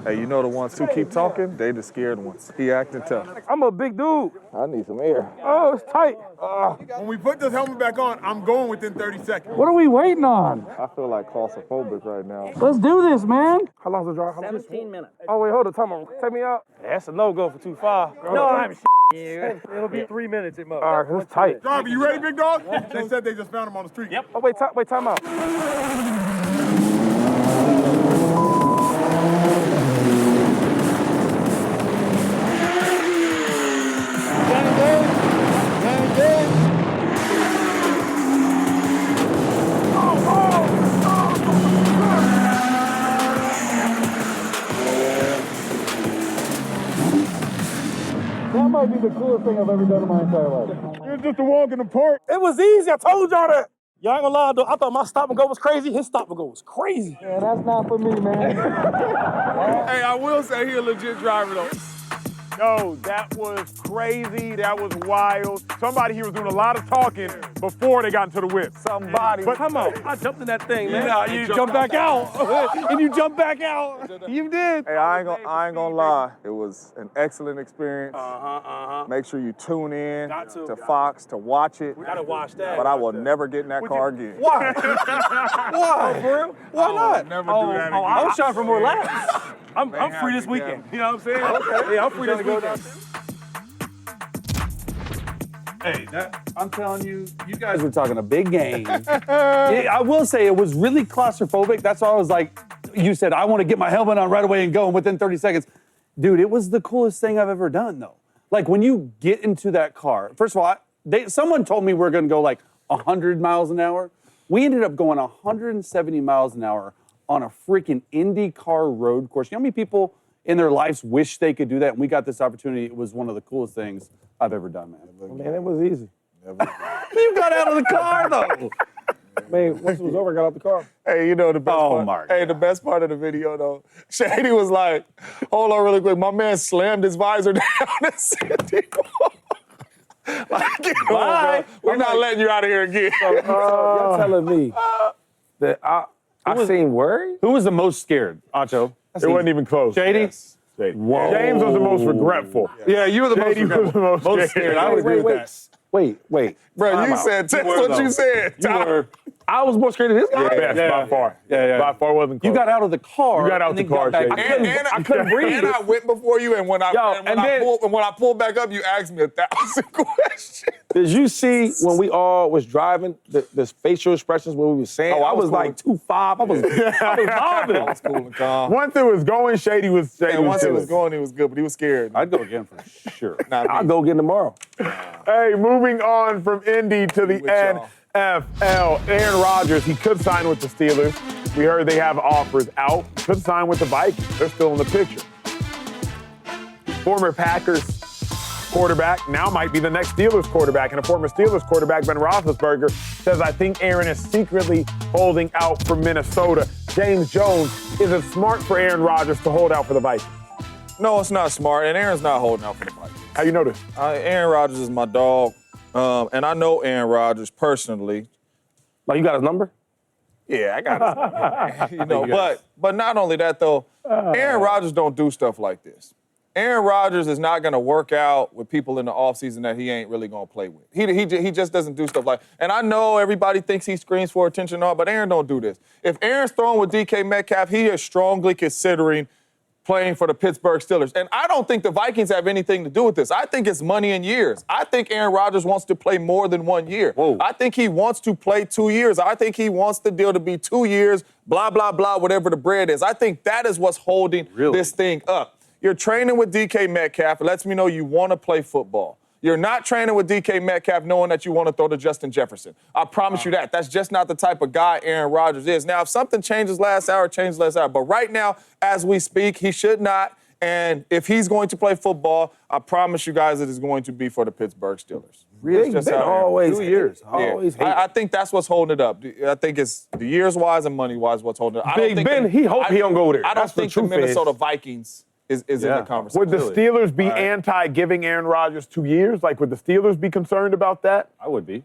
Hey, you know the ones who keep talking? They the scared ones. He acting tough. I'm a big dude. I need some air. Oh, it's tight. When we put this helmet back on, I'm going within 30 seconds. What are we waiting on? I feel like claustrophobic right now. Let's do this, man. How long's the drive? 17 minutes. Oh, wait, hold on. Time on. Take me out. Yeah, that's a no-go for too far. No, I'm you. It'll be 3 minutes at most. All right, it's tight. Driver, you ready, big dog? They said they just found him on the street. Yep. Oh, wait, time out. That might be the coolest thing I've ever done in my entire life. It's just a walk in the park. It was easy. I told y'all that. Y'all ain't gonna lie, though. I thought my stop and go was crazy. His stop and go was crazy. Yeah, that's not for me, man. Hey, I will say he a legit driver, though. Yo, that was crazy. That was wild. Somebody here was doing a lot of talking before they got into the whip. Somebody. But come on. I jumped in that thing, man. You jump back out. And you jump back out. You did. Hey, I ain't gonna lie. It was an excellent experience. Make sure you tune in to Fox to watch it. We gotta watch that. But I will never get in that car again. Why? Why, for real? Why not? Never do that again. I'm shot for more laps. I'm free this weekend. You know what I'm saying? Okay. Yeah, I'm free this weekend. Hey, I'm telling you, you guys were talking a big game. Yeah, I will say it was really claustrophobic. That's why I was like, you said, I want to get my helmet on right away and go, and within 30 seconds. Dude, it was the coolest thing I've ever done, though. Like, when you get into that car, first of all, someone told me we were going to go like 100 miles an hour. We ended up going 170 miles an hour on a freaking IndyCar road course. You know how many people in their lives wish they could do that? And we got this opportunity. It was one of the coolest things I've ever done, man. Man, it was easy. You got out of the car, though. Man, once it was over, I got out the car. Hey, you know the best part? Mark. Hey, the best part of the video, though, Shady was like, hold on really quick. My man slammed his visor down and said, like, get on, bro. We're not letting you out of here again. So you're telling me that I seem worried? Who was the most scared, Acho? It wasn't even close. Shady? Yes. Shady. Whoa. James was the most regretful. Yeah, you were the Shady was the most scared. I would agree with that. Wait. Bro, you said, that's what you said. You were. I was more scared of this guy. Yes, by far. Yeah. By far wasn't close. You got out of the car. You got out and the then car, got back. Shady. I couldn't breathe. And I went before you, and when I pulled back up, you asked me 1,000 questions. Did you see when we all was driving, the facial expressions when we were saying? Oh, I was cool. like 2'5". I was bobbing. I was cool and calm. Once it was going, Shady was And once he chilling. was going, he was good, but he was scared. I'd go again for sure. I'll go again tomorrow. Hey, moving on from Indy to the with y'all. NFL. Aaron Rodgers, he could sign with the Steelers. We heard they have offers out. Could sign with the Vikings. They're still in the picture. Former Packers quarterback now might be the next Steelers quarterback. And a former Steelers quarterback, Ben Roethlisberger, says, I think Aaron is secretly holding out for Minnesota. James Jones, is it smart for Aaron Rodgers to hold out for the Vikings? No, it's not smart, and Aaron's not holding out for the Vikings. How you know this? Aaron Rodgers is my dog, and I know Aaron Rodgers personally. Like, you got his number? Yeah, I got it. But not only that, though, Aaron Rodgers don't do stuff like this. Aaron Rodgers is not going to work out with people in the offseason that he ain't really going to play with. He just doesn't do stuff like. And I know everybody thinks he screams for attention and all, but Aaron don't do this. If Aaron's throwing with DK Metcalf, he is strongly considering playing for the Pittsburgh Steelers. And I don't think the Vikings have anything to do with this. I think it's money and years. I think Aaron Rodgers wants to play more than 1 year. Whoa. I think he wants to play 2 years. I think he wants the deal to be 2 years, blah, blah, blah, whatever the bread is. I think that is what's holding this thing up. You're training with DK Metcalf. It lets me know you want to play football. You're not training with DK Metcalf knowing that you want to throw to Justin Jefferson. I promise you that. That's just not the type of guy Aaron Rodgers is. Now, if something changes last hour, changes last hour. But right now, as we speak, he should not. And if he's going to play football, I promise you guys it is going to be for the Pittsburgh Steelers. Really? Just Been how always 2 years. Always hate. I think that's what's holding it up. I think it's the years-wise and money-wise what's holding it up. Big Ben, he hope he don't go there. I don't That's the think the truth Minnesota is. Vikings is in the conversation. Would the Steelers be anti-giving Aaron Rodgers 2 years? Like, would the Steelers be concerned about that? I would be.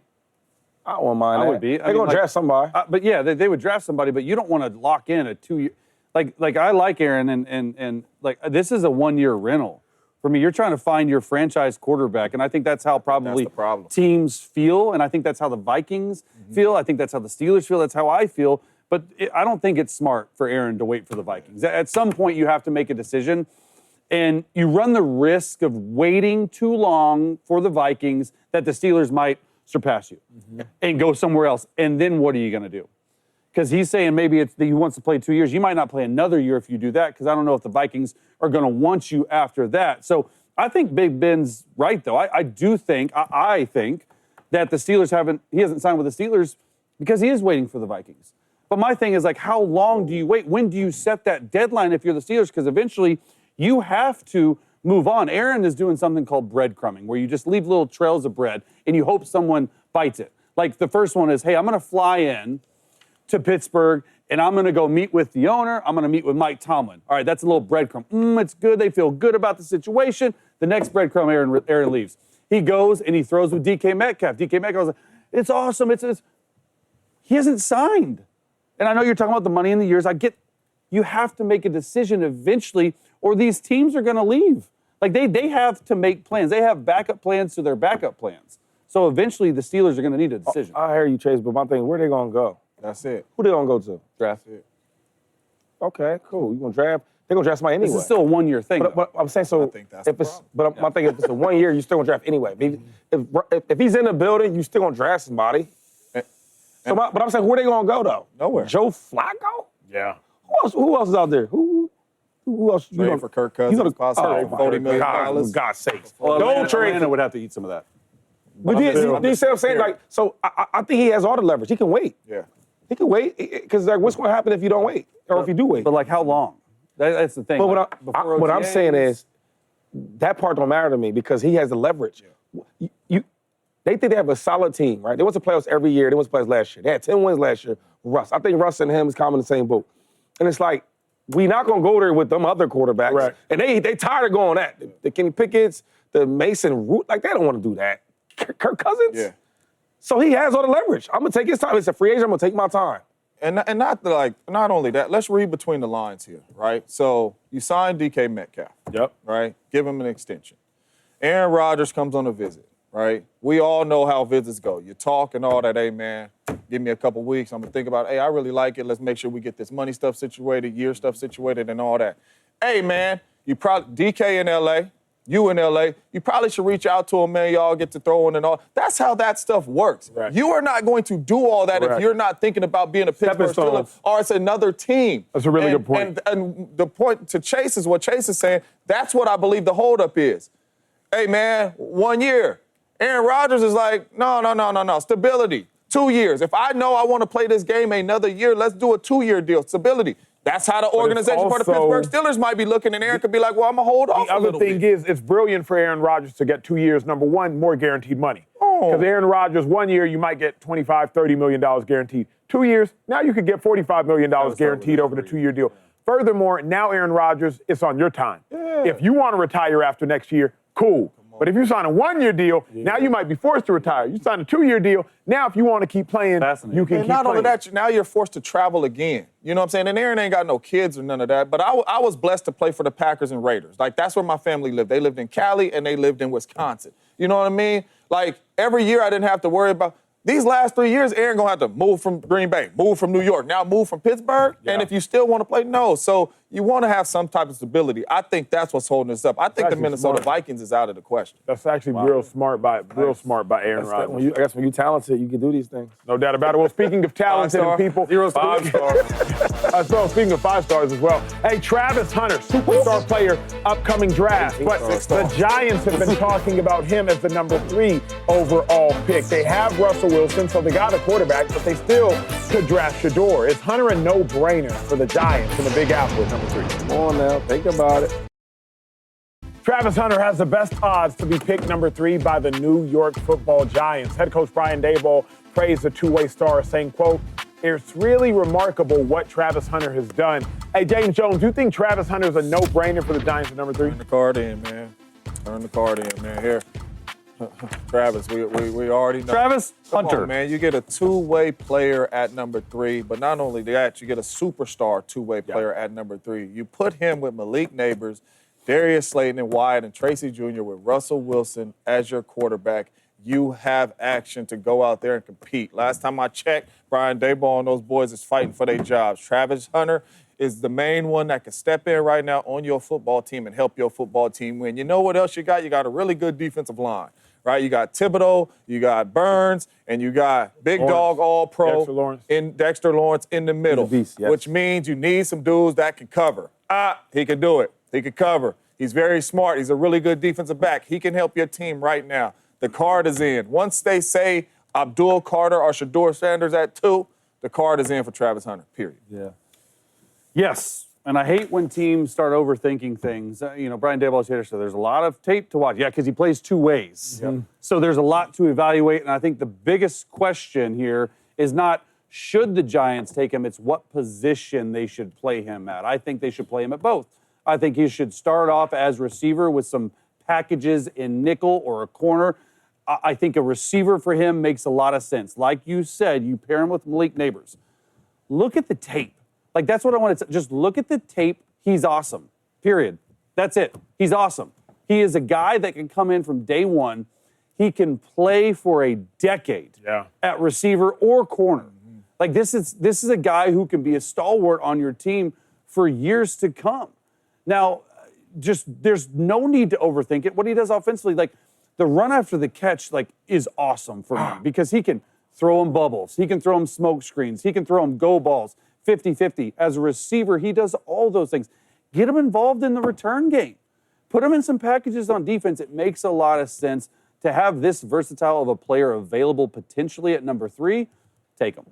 I wouldn't mind I that. would be. They're going to draft somebody. But yeah, they would draft somebody, but you don't want to lock in a 2 year. Like I like Aaron, and like this is a 1 year rental. For me, you're trying to find your franchise quarterback, and I think that's how probably the problem. teams feel, and I think that's how the Vikings feel. I think that's how the Steelers feel. That's how I feel. But I don't think it's smart for Aaron to wait for the Vikings. At some point, you have to make a decision, and you run the risk of waiting too long for the Vikings that the Steelers might surpass you and go somewhere else. And then what are you going to do? Because he's saying maybe it's that he wants to play 2 years. You might not play another year if you do that, because I don't know if the Vikings are going to want you after that. So I think Big Ben's right, though. I think that the Steelers he hasn't signed with the Steelers because he is waiting for the Vikings. But my thing is, like, how long do you wait? When do you set that deadline if you're the Steelers? Because eventually you have to move on. Aaron is doing something called breadcrumbing, where you just leave little trails of bread and you hope someone bites it. Like the first one is, hey, I'm going to fly in to Pittsburgh, and I'm going to go meet with the owner. I'm going to meet with Mike Tomlin. All right, that's a little breadcrumb. It's good. They feel good about the situation. The next breadcrumb, Aaron leaves. He goes and he throws with DK Metcalf. DK Metcalf like, it's awesome. He hasn't signed. And I know you're talking about the money and the years. I get you have to make a decision eventually, or these teams are going to leave. Like they have to make plans. They have backup plans to their backup plans. So eventually the Steelers are going to need a decision. I hear you, Chase, but my thing, where they going to go? That's it. Who they going to go to? Draft. Okay, cool. You going to draft? They're going to draft somebody anyway. This is still a 1 year thing. But I'm saying, so I think that's the problem. my thing, if it's a 1 year, you still going to draft anyway. If he's in the building, you still going to draft somebody. But I'm saying, where they going to go, though? Nowhere. Joe Flacco? Yeah. Who else is out there? Who else? Trade for Kirk Cousins, possibly $40 million. For God's sakes. Well, Don't trade. Atlanta would have to eat some of that. But you see what I'm saying? Like, so I think he has all the leverage. He can wait. Yeah. He can wait. Because like, what's going to happen if you don't wait? Or if you do wait? But like, how long? That's the thing. But Like, what I'm saying is, that part don't matter to me because he has the leverage. They think they have a solid team, right? They went to playoffs every year. They went to playoffs last year. They had 10 wins last year. Russ. I think Russ and him is kind of in the same boat. And it's like, we not going to go there with them other quarterbacks. Right. And they tired of going that. The Kenny Pickett's, the Mason Root, like, they don't want to do that. Kirk Cousins? Yeah. So he has all the leverage. I'm going to take his time. It's a free agent. I'm going to take my time. And not only that, let's read between the lines here, right? So you signed DK Metcalf. Yep. Right? Give him an extension. Aaron Rodgers comes on a visit, right? We all know how visits go. You talk and all that, hey, man, give me a couple weeks. I'm going to think about, hey, I really like it. Let's make sure we get this money stuff situated, year stuff situated, and all that. Hey, man, you probably, DK in L.A., you in L.A., you probably should reach out to him, man. Y'all get to throwing and all. That's how that stuff works. Right. You are not going to do all that if you're not thinking about being a Pittsburgh Steelers or it's another team. That's a really good point. And the point to Chase is what Chase is saying. That's what I believe the holdup is. Hey, man, 1 year. Aaron Rodgers is like, no. Stability. 2 years. If I know I want to play this game another year, let's do a 2-year deal. Stability. That's how the organization for the Pittsburgh Steelers might be looking, and Aaron could be like, well, I'm going to hold off a little bit. The other thing is, it's brilliant for Aaron Rodgers to get 2 years. Number one, more guaranteed money. Because Aaron Rodgers, 1 year, you might get $25, $30 million guaranteed. 2 years, now you could get $45 million guaranteed over the 2-year deal. Furthermore, now Aaron Rodgers, it's on your time. Yeah. If you want to retire after next year, cool. But if you sign a 1-year deal, now you might be forced to retire. You sign a 2-year deal, now if you want to keep playing, you can keep playing. And not only that, now you're forced to travel again. You know what I'm saying? And Aaron ain't got no kids or none of that. But I was blessed to play for the Packers and Raiders. Like, that's where my family lived. They lived in Cali and they lived in Wisconsin. You know what I mean? Like, every year I didn't have to worry about. These last 3 years, Aaron gonna have to move from Green Bay, move from New York, now move from Pittsburgh. Yeah. And if you still want to play, no. So you want to have some type of stability. I think that's what's holding us up. I think the Minnesota Vikings is out of the question. That's actually real smart by Aaron Rodgers. I guess when you're talented, you can do these things. No doubt about it. Well, speaking of talented people, 5 stars. So speaking of 5 stars as well. Hey, Travis Hunter, superstar player, upcoming draft. But the Giants have been talking about him as the number 3 overall pick. They have Russell Wilson, so they got a quarterback, but they still could draft Shedeur. Is Hunter a no-brainer for the Giants in the Big Apple at number 3? Come on now, think about it. Travis Hunter has the best odds to be picked number 3 by the New York Football Giants. Head coach Brian Daboll praised the two-way star, saying, quote, "It's really remarkable what Travis Hunter has done." Hey, James Jones, do you think Travis Hunter is a no-brainer for the Giants at number 3? Turn the card in, man. Turn the card in, man. Here. Travis, we already know. Travis Hunter. Come on, man. You get a two-way player at number 3, but not only that, you get a superstar two-way player at number 3. You put him with Malik Neighbors, Darius Slayton and Wyatt, and Tracy Jr. with Russell Wilson as your quarterback. You have action to go out there and compete. Last time I checked, Brian Daboll and those boys is fighting for their jobs. Travis Hunter is the main one that can step in right now on your football team and help your football team win. You know what else you got? You got a really good defensive line. Right, you got Thibodeau, you got Burns, and you got Big Dog All-Pro Dexter Lawrence in the middle, beast, yes. Which means you need some dudes that can cover. He can do it. He can cover. He's very smart. He's a really good defensive back. He can help your team right now. The card is in. Once they say Abdul Carter or Shedeur Sanders at 2, the card is in for Travis Hunter, period. Yeah. Yes. And I hate when teams start overthinking things. Brian Daboll said there's a lot of tape to watch. Yeah, because he plays 2 ways. Yep. So there's a lot to evaluate. And I think the biggest question here is not should the Giants take him, it's what position they should play him at. I think they should play him at both. I think he should start off as receiver with some packages in nickel or a corner. I think a receiver for him makes a lot of sense. Like you said, you pair him with Malik Neighbors. Look at the tape. Like, that's what I want to say. Just look at the tape. He's awesome. Period. That's it. He's awesome. He is a guy that can come in from day one. He can play for a decade at receiver or corner. Mm-hmm. Like, this is a guy who can be a stalwart on your team for years to come. Now, just there's no need to overthink it. What he does offensively, like, the run after the catch, like, is awesome for me because he can throw him bubbles. He can throw him smoke screens. He can throw him go balls. 50-50. As a receiver, he does all those things. Get him involved in the return game. Put him in some packages on defense. It makes a lot of sense to have this versatile of a player available potentially at number 3. Take him.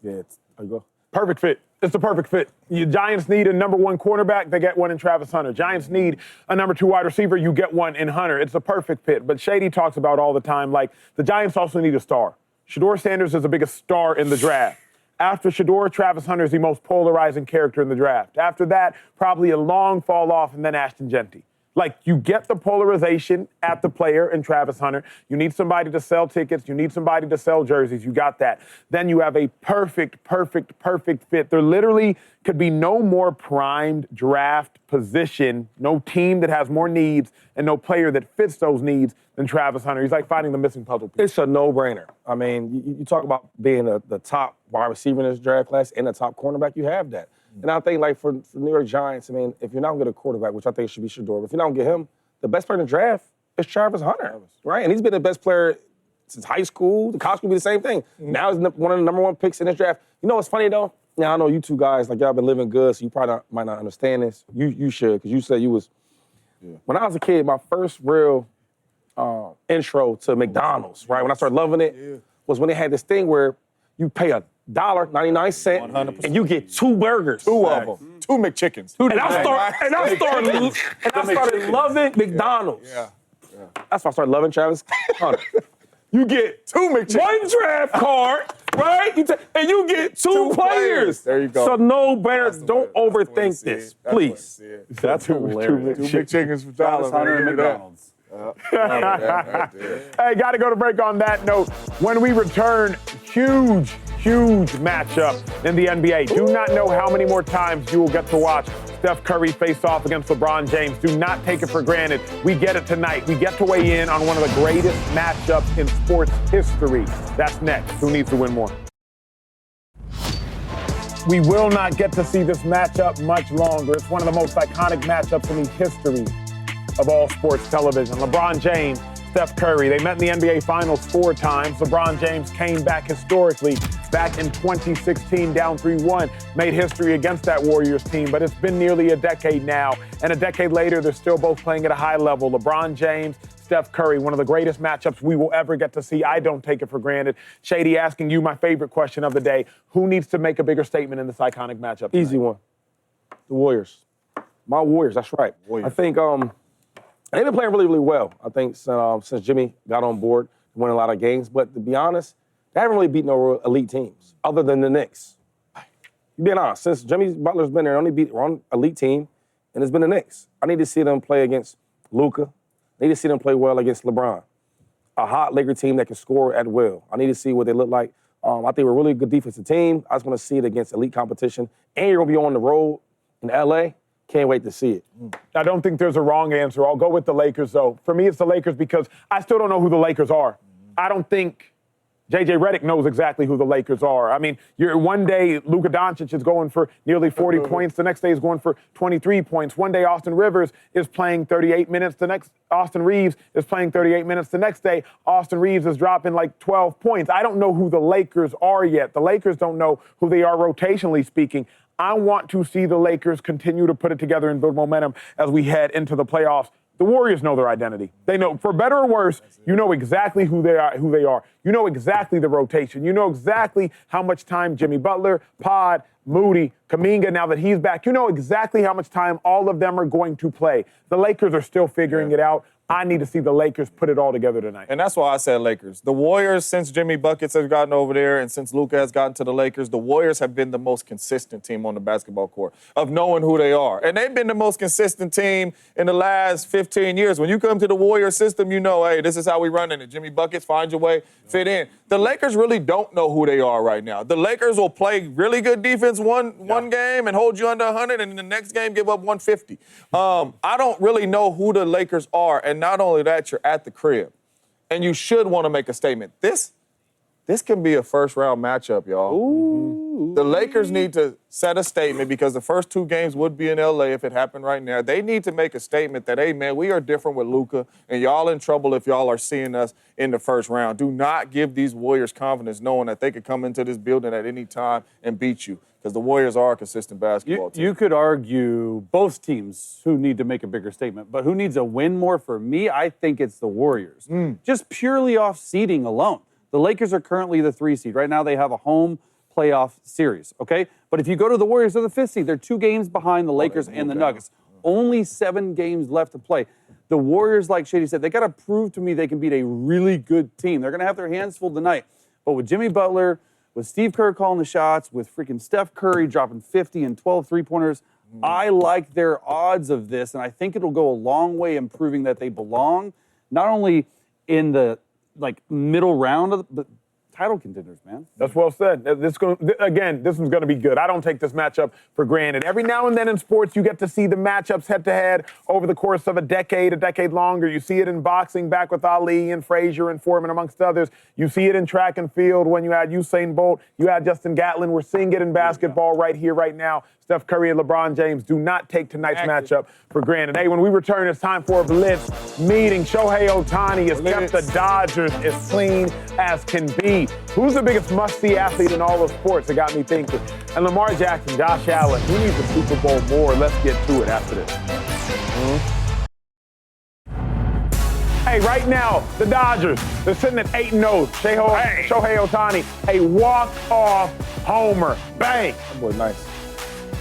Yeah, there you go. Perfect fit. It's the perfect fit. You Giants need a number 1 cornerback, they get one in Travis Hunter. Giants need a number 2 wide receiver, you get one in Hunter. It's the perfect fit. But Shady talks about all the time, like, the Giants also need a star. Shedeur Sanders is the biggest star in the draft. After Shedeur, Travis Hunter is the most polarizing character in the draft. After that, probably a long fall off, and then Ashton Genty. Like, you get the polarization at the player in Travis Hunter. You need somebody to sell tickets. You need somebody to sell jerseys. You got that. Then you have a perfect fit. There literally could be no more primed draft position, no team that has more needs, and no player that fits those needs than Travis Hunter. He's like finding the missing puzzle piece. It's a no-brainer. I mean, you talk about being the top wide receiver in this draft class and the top cornerback, you have that. And I think, like, for New York Giants, I mean, if you're not going to get a quarterback, which I think should be Shedeur, but if you're not going to get him, the best player in the draft is Travis Hunter, right? And he's been the best player since high school. The college could be the same thing. Now he's one of the number 1 picks in this draft. You know what's funny, though? Now, I know you two guys, like, y'all been living good, so you probably might not understand this. You should, because you said you was... Yeah. When I was a kid, my first real intro to McDonald's, right, when I started loving it, was when they had this thing where you pay $1.99 100%. and you get 2 burgers. 2 of them. 2 McChickens. And I started loving McDonald's. Yeah. That's why I started loving Travis Hunter. You get 2 McChickens. 1 draft card, right? And you get 2 players. There you go. So no brainer. Don't overthink this, please. That's hilarious. 2 McChickens for Travis Hunter and McDonald's. Hey, got to go to break on that note. When we return, huge matchup in the NBA. Do not know how many more times you will get to watch Steph Curry face off against LeBron James. Do not take it for granted. We get it tonight. We get to weigh in on one of the greatest matchups in sports history. That's next. Who needs to win more? We will not get to see this matchup much longer. It's one of the most iconic matchups in the history of all sports television. LeBron James, Steph Curry. They met in the NBA Finals 4 times. LeBron James came back historically back in 2016, down 3-1, made history against that Warriors team. But it's been nearly a decade now, and a decade later, they're still both playing at a high level. LeBron James, Steph Curry, one of the greatest matchups we will ever get to see. I don't take it for granted. Shady, asking you my favorite question of the day. Who needs to make a bigger statement in this iconic matchup tonight? Easy one. The Warriors. My Warriors, that's right. Warriors. I think they've been playing really well. I think since Jimmy got on board, won a lot of games. But to be honest, they haven't really beat no elite teams other than the Knicks. Being honest, since Jimmy Butler's been there, only beat one elite team, and it's been the Knicks. I need to see them play against Luka. I need to see them play well against LeBron. A hot Laker team that can score at will. I need to see what they look like. I think we're a really good defensive team. I just want to see it against elite competition. And you're going to be on the road in L.A. Can't wait to see it. I don't think there's a wrong answer. I'll go with the Lakers, though. For me, it's the Lakers because I still don't know who the Lakers are. I don't think J.J. Redick knows exactly who the Lakers are. I mean, one day Luka Doncic is going for nearly 40 points. The next day he's going for 23 points. One day Austin Rivers is playing 38 minutes. The next Austin Reeves is playing 38 minutes. The next day Austin Reeves is dropping like 12 points. I don't know who the Lakers are yet. The Lakers don't know who they are rotationally speaking. I want to see the Lakers continue to put it together and build momentum as we head into the playoffs. The Warriors know their identity. They know, for better or worse, you know exactly who they are. You know exactly the rotation. You know exactly how much time Jimmy Butler, Pod, Moody, Kuminga, now that he's back, you know exactly how much time all of them are going to play. The Lakers are still figuring it out. I need to see the Lakers put it all together tonight. And that's why I said Lakers. The Warriors, since Jimmy Buckets has gotten over there and since Luka has gotten to the Lakers, the Warriors have been the most consistent team on the basketball court of knowing who they are. And they've been the most consistent team in the last 15 years. When you come to the Warriors system, you know, hey, this is how we run it. Jimmy Buckets, find your way, fit in. The Lakers really don't know who they are right now. The Lakers will play really good defense one game and hold you under 100, and in the next game give up 150. I don't really know who the Lakers are, and not only that, you're at the crib, and you should want to make a statement. This can be a first-round matchup, y'all. Ooh. The Lakers need to set a statement because the first 2 games would be in LA if it happened right now. They need to make a statement that, hey, man, we are different with Luka, and y'all in trouble if y'all are seeing us in the first round. Do not give these Warriors confidence knowing that they could come into this building at any time and beat you because the Warriors are a consistent basketball team. You could argue both teams who need to make a bigger statement, but who needs a win more for me? I think it's the Warriors. Just purely off seeding alone. The Lakers are currently the 3 seed. Right now they have a home playoff series, okay? But if you go to the Warriors, they're the 5th seed. They're 2 games behind the Lakers and the Nuggets. Only 7 games left to play. The Warriors, like Shady said, they got to prove to me they can beat a really good team. They're going to have their hands full tonight. But with Jimmy Butler, with Steve Kerr calling the shots, with freaking Steph Curry dropping 50 and 12 three-pointers, I like their odds of this, and I think it'll go a long way in proving that they belong, not only in the middle round of the title contenders, man. That's well said. This is going to be good. I don't take this matchup for granted. Every now and then in sports, you get to see the matchups head-to-head over the course of a decade longer. You see it in boxing back with Ali and Frazier and Foreman, amongst others. You see it in track and field when you had Usain Bolt, you had Justin Gatlin. We're seeing it in basketball right here, right now. Steph Curry and LeBron James. Do not take tonight's matchup for granted. Hey, when we return, it's time for a Blitz meeting. Shohei Ohtani has kept the Dodgers as clean as can be. Who's the biggest must-see athlete in all of sports? It got me thinking. And Lamar Jackson, Josh Allen, who needs a Super Bowl more? Let's get to it after this. Hey, right now, the Dodgers, they're sitting at 8-0. Shohei Ohtani, a walk-off homer. Bang. That boy nice.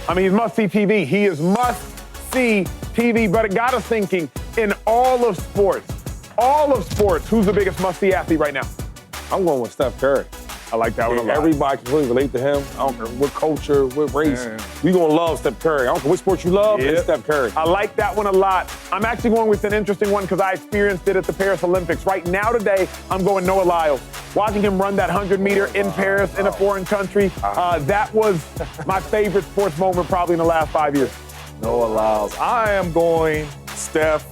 I mean, he's must-see TV. He is must-see TV, but it got us thinking, in all of sports, who's the biggest must-see athlete right now? I'm going with Steph Curry. I like that one a lot. Everybody can really relate to him. I don't care what culture, what race. We gonna love Steph Curry. I don't care what sport you love, it's Steph Curry. I like that one a lot. I'm actually going with an interesting one because I experienced it at the Paris Olympics. Right now today, I'm going Noah Lyles. Watching him run that 100-meter in Paris in a foreign country, that was my favorite sports moment probably in the last 5 years. Noah Lyles. I am going Steph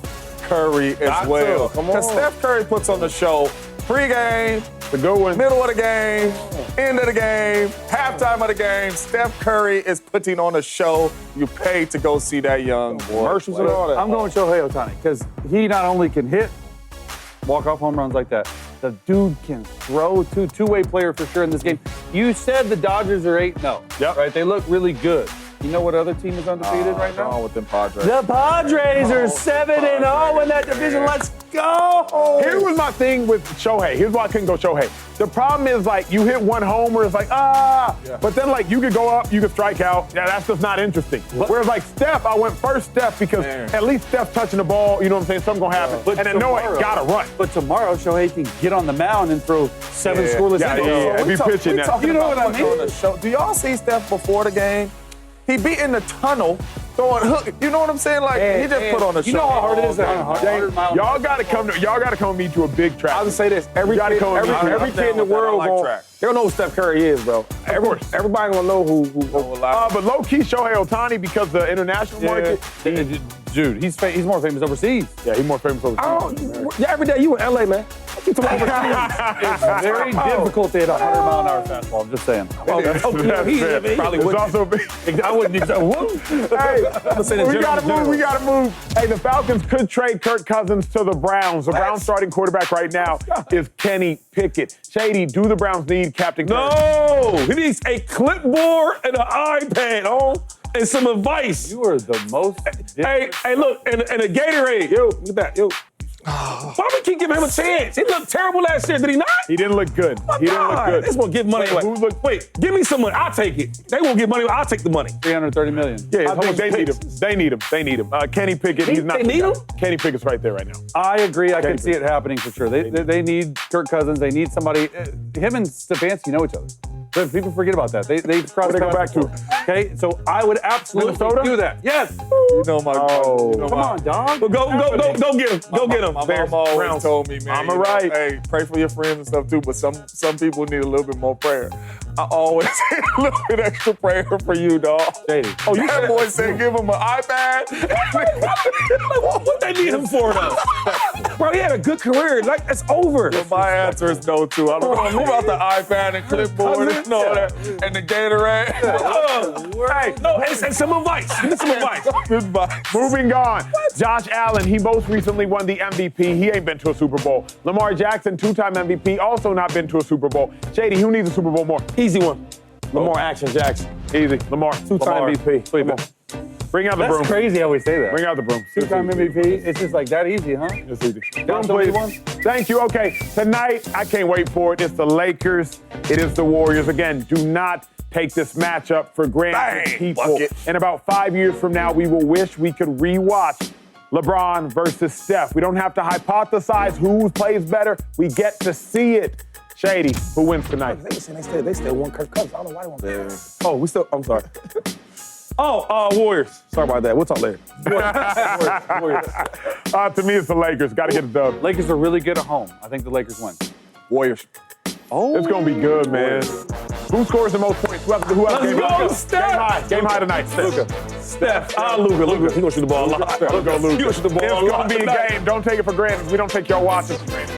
Curry as well. Because Steph Curry puts on the show pregame, the good one, middle of the game, end of the game, halftime of the game. Steph Curry is putting on a show. You pay to go see that young boy. Commercials and all that. I'm going Shohei Ohtani because he not only can hit walk-off home runs like that, the dude can throw. Two-way player for sure in this game. You said the Dodgers are 8-0. Yep. Right? They look really good. You know what other team is undefeated right now? With them Padres. The Padres are 7-0 in that division. Let's go. Here was my thing with Shohei. Here's why I couldn't go Shohei. The problem is, you hit one homer, it's but then, you could go up, you could strike out. Yeah, that's just not interesting. Whereas, Steph, I went first Steph because at least Steph touching the ball, you know what I'm saying? Something gonna happen. But and then Noah gotta run. But tomorrow, Shohei can get on the mound and throw 7 scoreless innings. Be pitching that. You know what I mean? Do y'all see Steph before the game? He be in the tunnel throwing hook. You know what I'm saying? He just put on a show. You know how hard it is at 100 miles. Y'all gotta come meet to a big track. I'll just say this: every kid in the world, they don't know who Steph Curry is, bro. Of course. Everybody gonna know who. But low key Shohei Ohtani because the international market. Dude, he's more famous overseas. Yeah, he's more famous overseas. Every day you in LA, man. It's very difficult to hit a 100-mile-an-hour fastball. I'm just saying. Probably would. Also I wouldn't. We gotta move. Hey, the Falcons could trade Kirk Cousins to the Browns. The Browns starting quarterback right now is Kenny Pickett. Shady, do the Browns need Captain Kirk? No, he needs a clipboard and an iPad, and some advice. You are the most. Hey, look, and a Gatorade. Yo, look at that. Yo. Why do we keep giving him a chance? He looked terrible last year, did he not? He didn't look good. He didn't look good. This won't give money away. Wait, give me some money. I'll take it. They won't give money away. I'll take the money. $330 million. Yeah, I think they need him. Kenny Pickett, he's not. They need him? Kenny Pickett's right there right now. I agree. I can see it happening for sure. They need Kirk Cousins. They need somebody. Him and Stefanski know each other. But people forget about that. They cross. They go back to. Okay, so I would absolutely do that. Yes. You know my. Come on, dog. Well, go get him. Go get him. My mom always told me, man. I'm right. Hey, pray for your friends and stuff too, but some people need a little bit more prayer. I always say a little bit extra prayer for you, dog. Shady. Oh, you that boy said give him an iPad. What they need him for, though? Bro, he had a good career. Like, it's over. My answer is no, too. I don't know. Move out the iPad and clipboard and all that. And the Gatorade. Hey, no, and some advice. Give me some advice. Goodbye. Moving on. Josh Allen, he most recently won the MVP. He ain't been to a Super Bowl. Lamar Jackson, two-time MVP, also not been to a Super Bowl. Shady, who needs a Super Bowl more? Easy one. Lamar Action Jackson. Easy. Lamar. Two-time MVP. Sweep Come it. on. Bring out the That's broom. crazy how we say that. Bring out the broom. Two-time MVP. It's just like that easy, huh? It's easy. Down Broom, 21? please. Thank you. Okay, tonight, I can't wait for it. It's the Lakers. It is the Warriors. Again, do not take this matchup for granted, Bang! people. Bucket. And about 5 years from now, we will wish we could rewatch LeBron versus Steph. We don't have to hypothesize who plays better. We get to see it. Shady, who wins tonight? They still want Kirk Cousins. I don't know why they want that. Oh, I'm sorry. Warriors. Sorry about that. We'll talk later. Warriors. To me, it's the Lakers. Got to get it done. Lakers are really good at home. I think the Lakers win. Warriors. Oh, it's gonna be good, man. Who scores the most points? Who has Let's go, Steph. Game high tonight. Steph. Steph. Luka. He gonna shoot the ball a lot. Let's go, Luka. He gonna shoot the ball a It's lot gonna be a tonight. game. Don't take it for granted. We don't take y'all watching for granted.